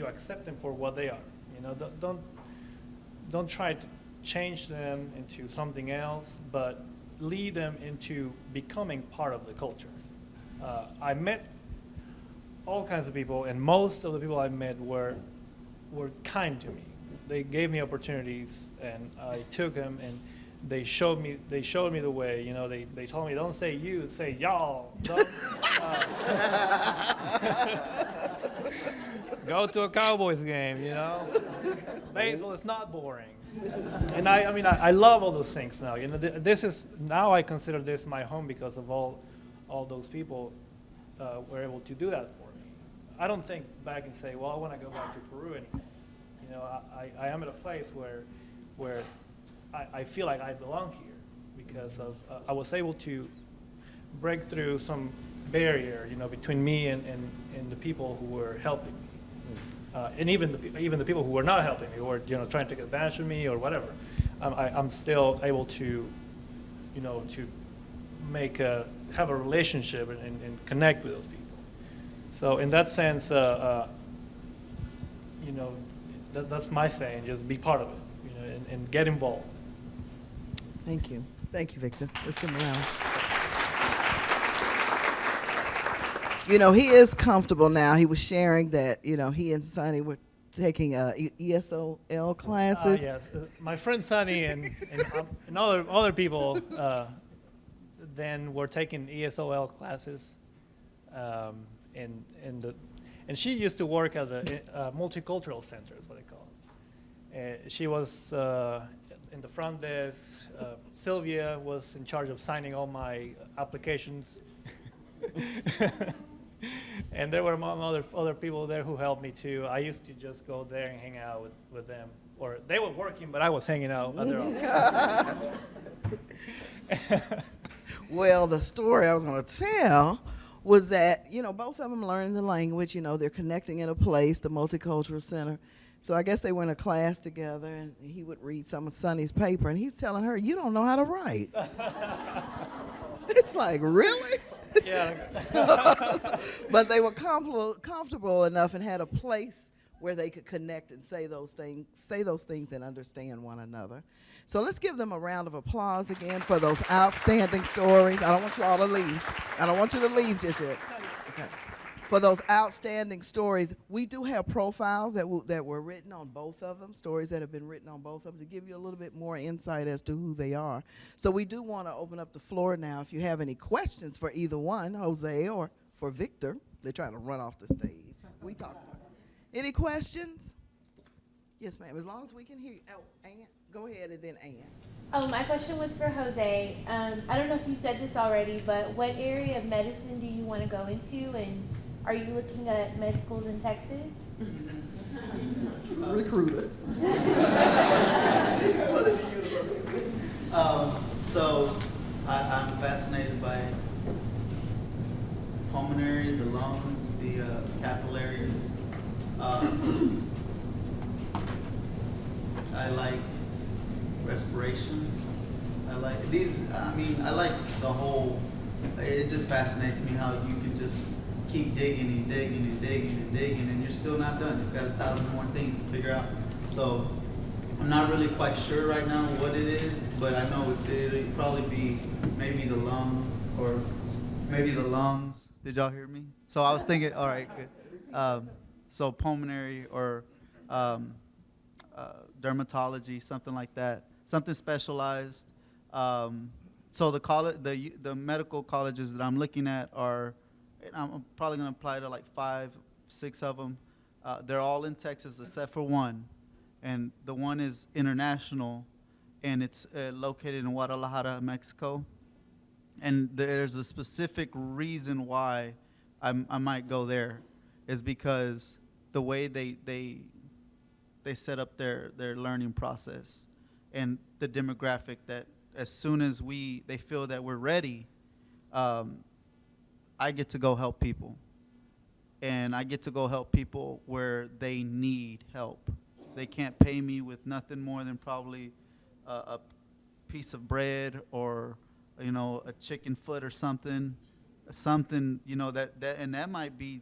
accept them for what they are. Don't try to change them into something else, but lead them into becoming part of the culture. I met all kinds of people, and most of the people I met were kind to me. They gave me opportunities, and I took them, and they showed me the way. They told me, don't say you, say y'all. Go to a Cowboys game. Baseball is not boring. And I love all those things now. Now I consider this my home because of all those people were able to do that for me. I don't think back and say, well, I want to go back to Peru anymore. I am at a place where I feel like I belong here because of I was able to break through some barrier, between me and the people who were helping me. And even the people who were not helping me, or trying to take advantage of me or whatever, I'm still able to, to have a relationship and connect with those people. So in that sense, that's my saying: just be part of it, and get involved. Thank you, Victor. Let's give him a round. He is comfortable now. He was sharing that, he and Sonny were taking ESOL classes. Yes, my friend Sonny and other people then were taking ESOL classes, and she used to work at the multicultural center, is what they call it. She was in the front desk. Sylvia was in charge of signing all my applications. And there were other people there who helped me too. I used to just go there and hang out with them. Or they were working, but I was hanging out at their office. Well, the story I was going to tell was that, both of them learning the language, they're connecting in a place, the Multicultural Center. So I guess they were in a class together, and he would read some of Sonny's paper, and he's telling her, you don't know how to write. It's like, really? Yeah. But they were comfortable enough and had a place where they could connect and say those things and understand one another. So let's give them a round of applause again for those outstanding stories. I don't want you all to leave. I don't want you to leave just yet. Okay. For those outstanding stories, we do have profiles that were written on both of them, stories that have been written on both of them, to give you a little bit more insight as to who they are. So we do want to open up the floor now. If you have any questions for either one, Jose or for Victor, they're trying to run off the stage. We talked. Any questions? Yes, ma'am. As long as we can hear you. Oh, Ann, go ahead, and then Ann. Oh, my question was for Jose. I don't know if you said this already, but what area of medicine do you want to go into, and are you looking at med schools in Texas? Recruited. So I'm fascinated by pulmonary, the lungs, the capillaries. I like respiration. I like the whole, it just fascinates me how you can just keep digging and digging and digging and digging, and you're still not done. You've got 1,000 more things to figure out. So I'm not really quite sure right now what it is, but I know it'll probably be maybe the lungs, or maybe the lungs. Did y'all hear me? So I was thinking, all right, good. So pulmonary, or dermatology, something like that, something specialized. So the medical colleges that I'm looking at are, and I'm probably going to apply to like 5, 6 of them. They're all in Texas except for one, and the one is international, and it's located in Guadalajara, Mexico. And there's a specific reason why I might go there, is because the way they set up their learning process and the demographic, that as soon as they feel that we're ready, I get to go help people. And I get to go help people where they need help. They can't pay me with nothing more than probably a piece of bread or, you know, a chicken foot or something, you know, and that might be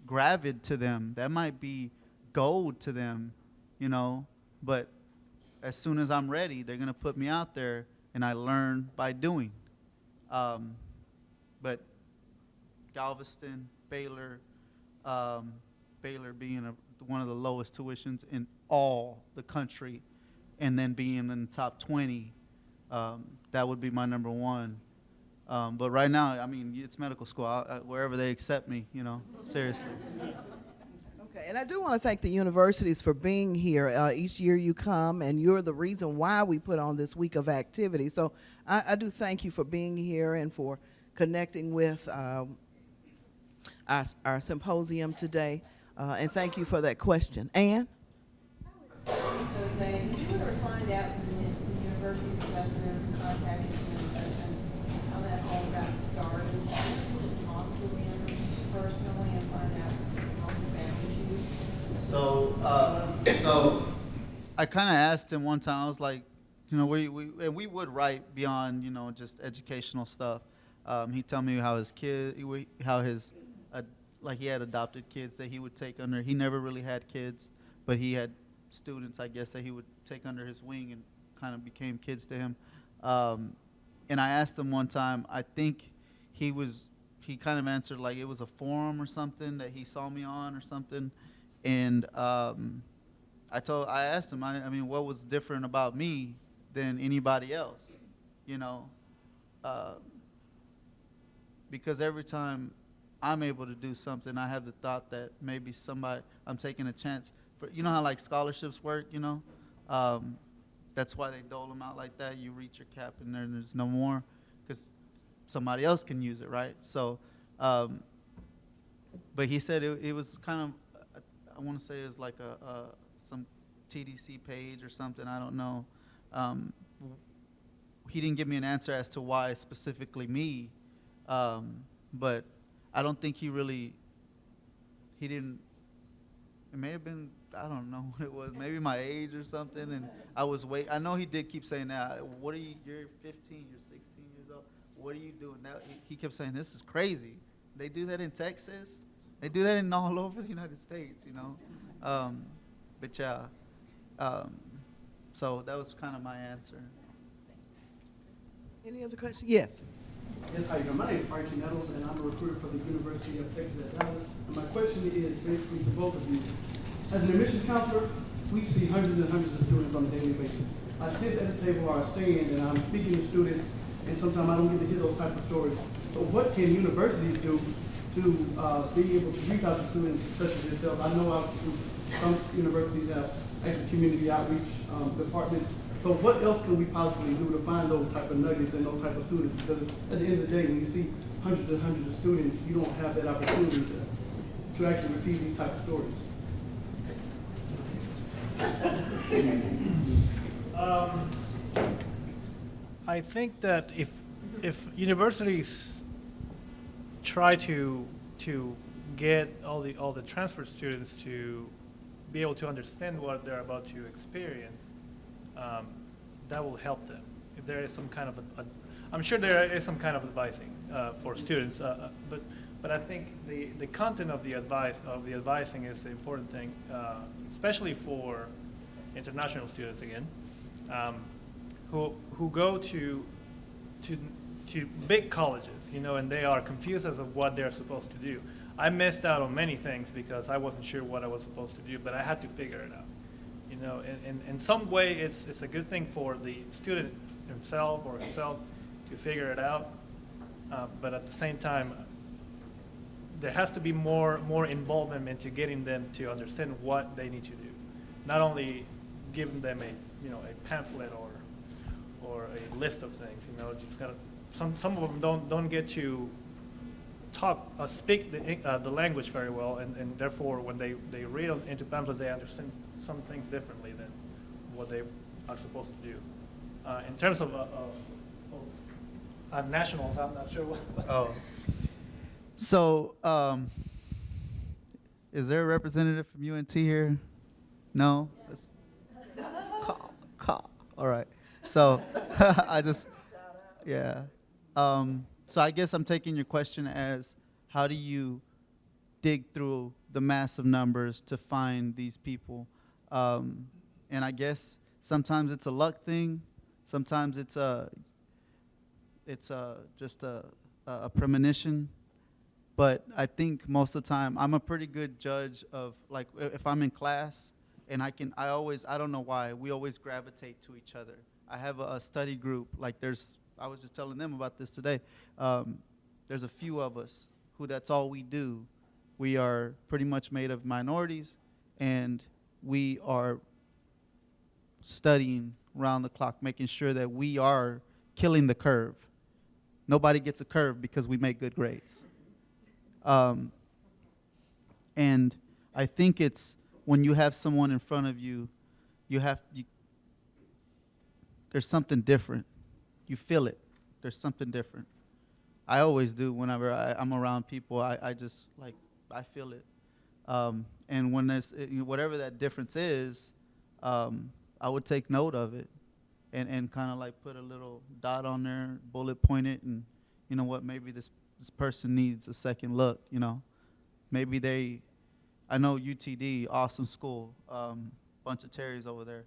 gravid to them. That might be gold to them, you know. But as soon as I'm ready, they're going to put me out there, and I learn by doing. But Galveston, Baylor being one of the lowest tuitions in all the country, and then being in the top 20, that would be my number one. But right now, I mean, it's medical school. Wherever they accept me, you know, seriously. Okay, and I do want to thank the universities for being here. Each year you come, and you're the reason why we put on this week of activity. So I do thank you for being here and for connecting with our symposium today. And thank you for that question. Ann? So, did you ever find out when the university's president contacted you in person how that all got started? Did you talk to him personally and find out how he found you? So I kind of asked him one time. I was like, you know, we would write beyond, you know, just educational stuff. He told me how his like he had adopted kids that he would take under. He never really had kids, but he had students, I guess, that he would take under his wing and kind of became kids to him. And I asked him one time, I think he kind of answered like it was a forum or something that he saw me on or something. And I asked him, I mean, what was different about me than anybody else, you know? Because every time I'm able to do something, I have the thought that maybe I'm taking a chance. You know how like scholarships work, you know? That's why they dole them out like that. You reach your cap and then there's no more because somebody else can use it, right? So, but he said it was kind of, I want to say it was like some TDC page or something, I don't know. He didn't give me an answer as to why specifically me, but I don't think he didn't, it may have been, I don't know what it was, maybe my age or something, and I know he did keep saying that, you're 15, you're 16 years old, what are you doing now? He kept saying, this is crazy. They do that in Texas. They do that in all over the United States, you know. But yeah, so that was kind of my answer. Any other questions? Yes. Yes, how you doing? My name is Archie Nettles, and I'm a recruiter for the University of Texas at Dallas. And my question is basically to both of you. As an admissions counselor, we see hundreds and hundreds of students on a daily basis. I sit at the table or I stand and I'm speaking to students, and sometimes I don't get to hear those type of stories. So what can universities do to be able to reach out to students such as yourself? I know some universities have actually community outreach departments. So what else can we possibly do to find those type of nuggets and those type of students? Because at the end of the day, when you see hundreds and hundreds of students, you don't have that opportunity to actually receive these type of stories. I think that if universities try to get all the transfer students to be able to understand what they're about to experience, that will help them. If there is some kind of I'm sure there is some kind of advising for students, but I think the content of the advising is the important thing, especially for international students again, who go to big colleges, you know, and they are confused as of what they're supposed to do. I missed out on many things because I wasn't sure what I was supposed to do, but I had to figure it out. You know, in some way, it's a good thing for the student himself or herself to figure it out. But at the same time, there has to be more involvement into getting them to understand what they need to do. Not only giving them a pamphlet or a list of things. You know, just gotta, some of them don't get to speak the language very well, and therefore when they read into pamphlets, they understand some things differently than what they are supposed to do. In terms of nationals, I'm not sure what. Oh. So, is there a representative from UNT here? No? Call. All right. So, yeah. So I guess I'm taking your question as, how do you dig through the massive numbers to find these people? And I guess sometimes it's a luck thing. Sometimes it's just a premonition. But I think most of the time, I'm a pretty good judge of, like, if I'm in class, and I don't know why, we always gravitate to each other. I have a study group, like I was just telling them about this today. There's a few of us who that's all we do. We are pretty much made of minorities, and we are studying round the clock, making sure that we are killing the curve. Nobody gets a curve because we make good grades. And I think it's when you have someone in front of you, there's something different. You feel it. There's something different. I always do whenever I'm around people. I just, like, I feel it. And when there's, whatever that difference is, I would take note of it and kind of like put a little dot on there, bullet point it, and you know what, maybe this person needs a second look, you know. Maybe I know UTD, awesome school, bunch of Terrys over there.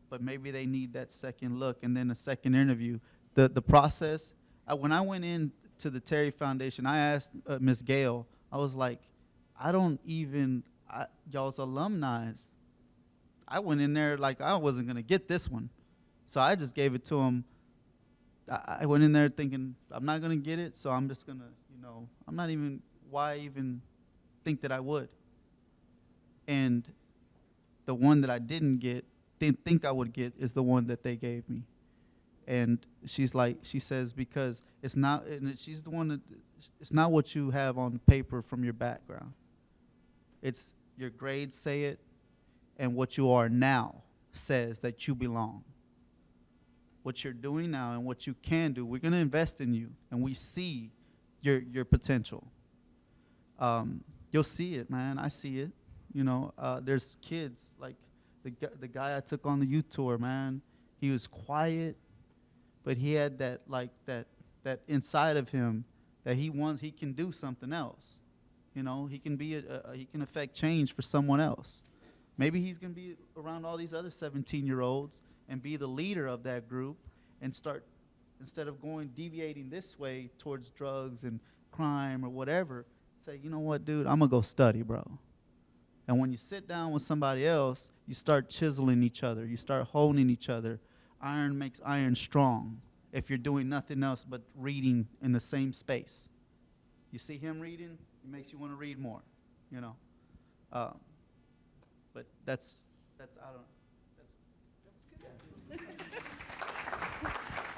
But maybe they need that second look and then a second interview. The process, when I went in to the Terry Foundation, I asked Ms. Gale, I was like, y'all's alumni, I went in there like I wasn't going to get this one. So I just gave it to him. I went in there thinking, I'm not going to get it, so I'm just going to, why even think that I would? And the one that I didn't think I would get is the one that they gave me. And she says, because it's not, and she's the one that, it's not what you have on paper from your background. It's your grades say it, and what you are now says that you belong. What you're doing now and what you can do, we're going to invest in you, and we see your potential. You'll see it, man. I see it. There's kids, like the guy I took on the youth tour, man. He was quiet, but he had that inside of him that he can do something else. He can he can affect change for someone else. Maybe he's going to be around all these other 17-year-olds and be the leader of that group and start, instead of deviating this way towards drugs and crime or whatever, say, you know what, dude, I'm going to go study, bro. And when you sit down with somebody else, you start chiseling each other. You start honing each other. Iron makes iron strong if you're doing nothing else but reading in the same space. You see him reading, it makes you want to read more, But that's I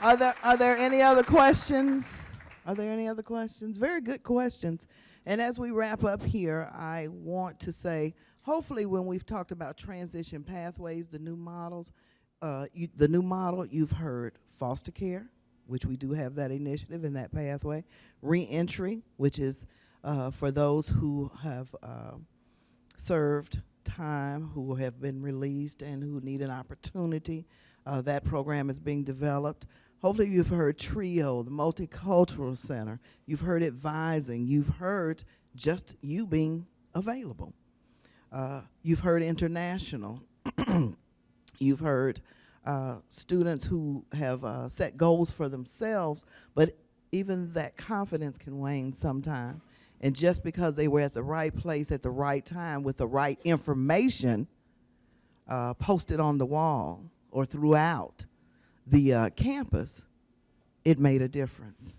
don't know. Are there any other questions? Are there any other questions? Very good questions. And as we wrap up here, I want to say, hopefully when we've talked about transition pathways, the new models, the new model, you've heard foster care, which we do have that initiative in that pathway, reentry, which is for those who have served time, who have been released and who need an opportunity. That program is being developed. Hopefully you've heard TRIO, the Multicultural Center. You've heard advising. You've heard just you being available. You've heard international. You've heard students who have set goals for themselves, but even that confidence can wane sometime. And just because they were at the right place at the right time with the right information posted on the wall or throughout the campus, it made a difference.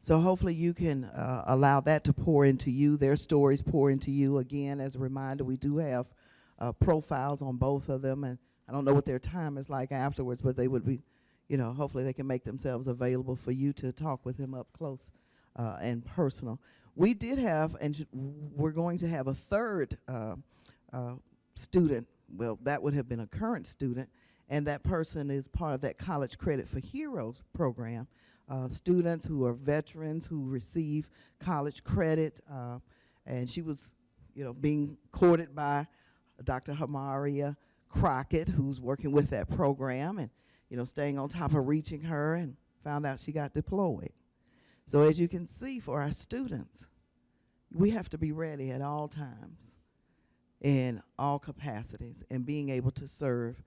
So hopefully you can allow that to pour into you, their stories pour into you. Again, as a reminder, we do have profiles on both of them, and I don't know what their time is like afterwards, but they would be, you know, hopefully they can make themselves available for you to talk with him up close and personal. We did have, and we're going to have a third student. Well, that would have been a current student, and that person is part of that College Credit for Heroes program. Students who are veterans who receive college credit, and she was, you know, being courted by Dr. Hamaria Crockett, who's working with that program, and, you know, staying on top of reaching her, and found out she got deployed. So as you can see, for our students, we have to be ready at all times, in all capacities, and being able to serve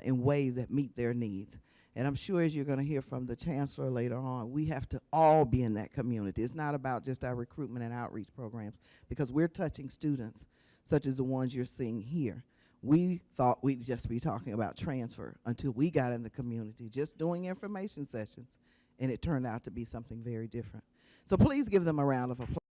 in ways that meet their needs. And I'm sure, as you're going to hear from the chancellor later on, we have to all be in that community. It's not about just our recruitment and outreach programs, because we're touching students such as the ones you're seeing here. We thought we'd just be talking about transfer until we got in the community, just doing information sessions, and it turned out to be something very different. So please give them a round of applause.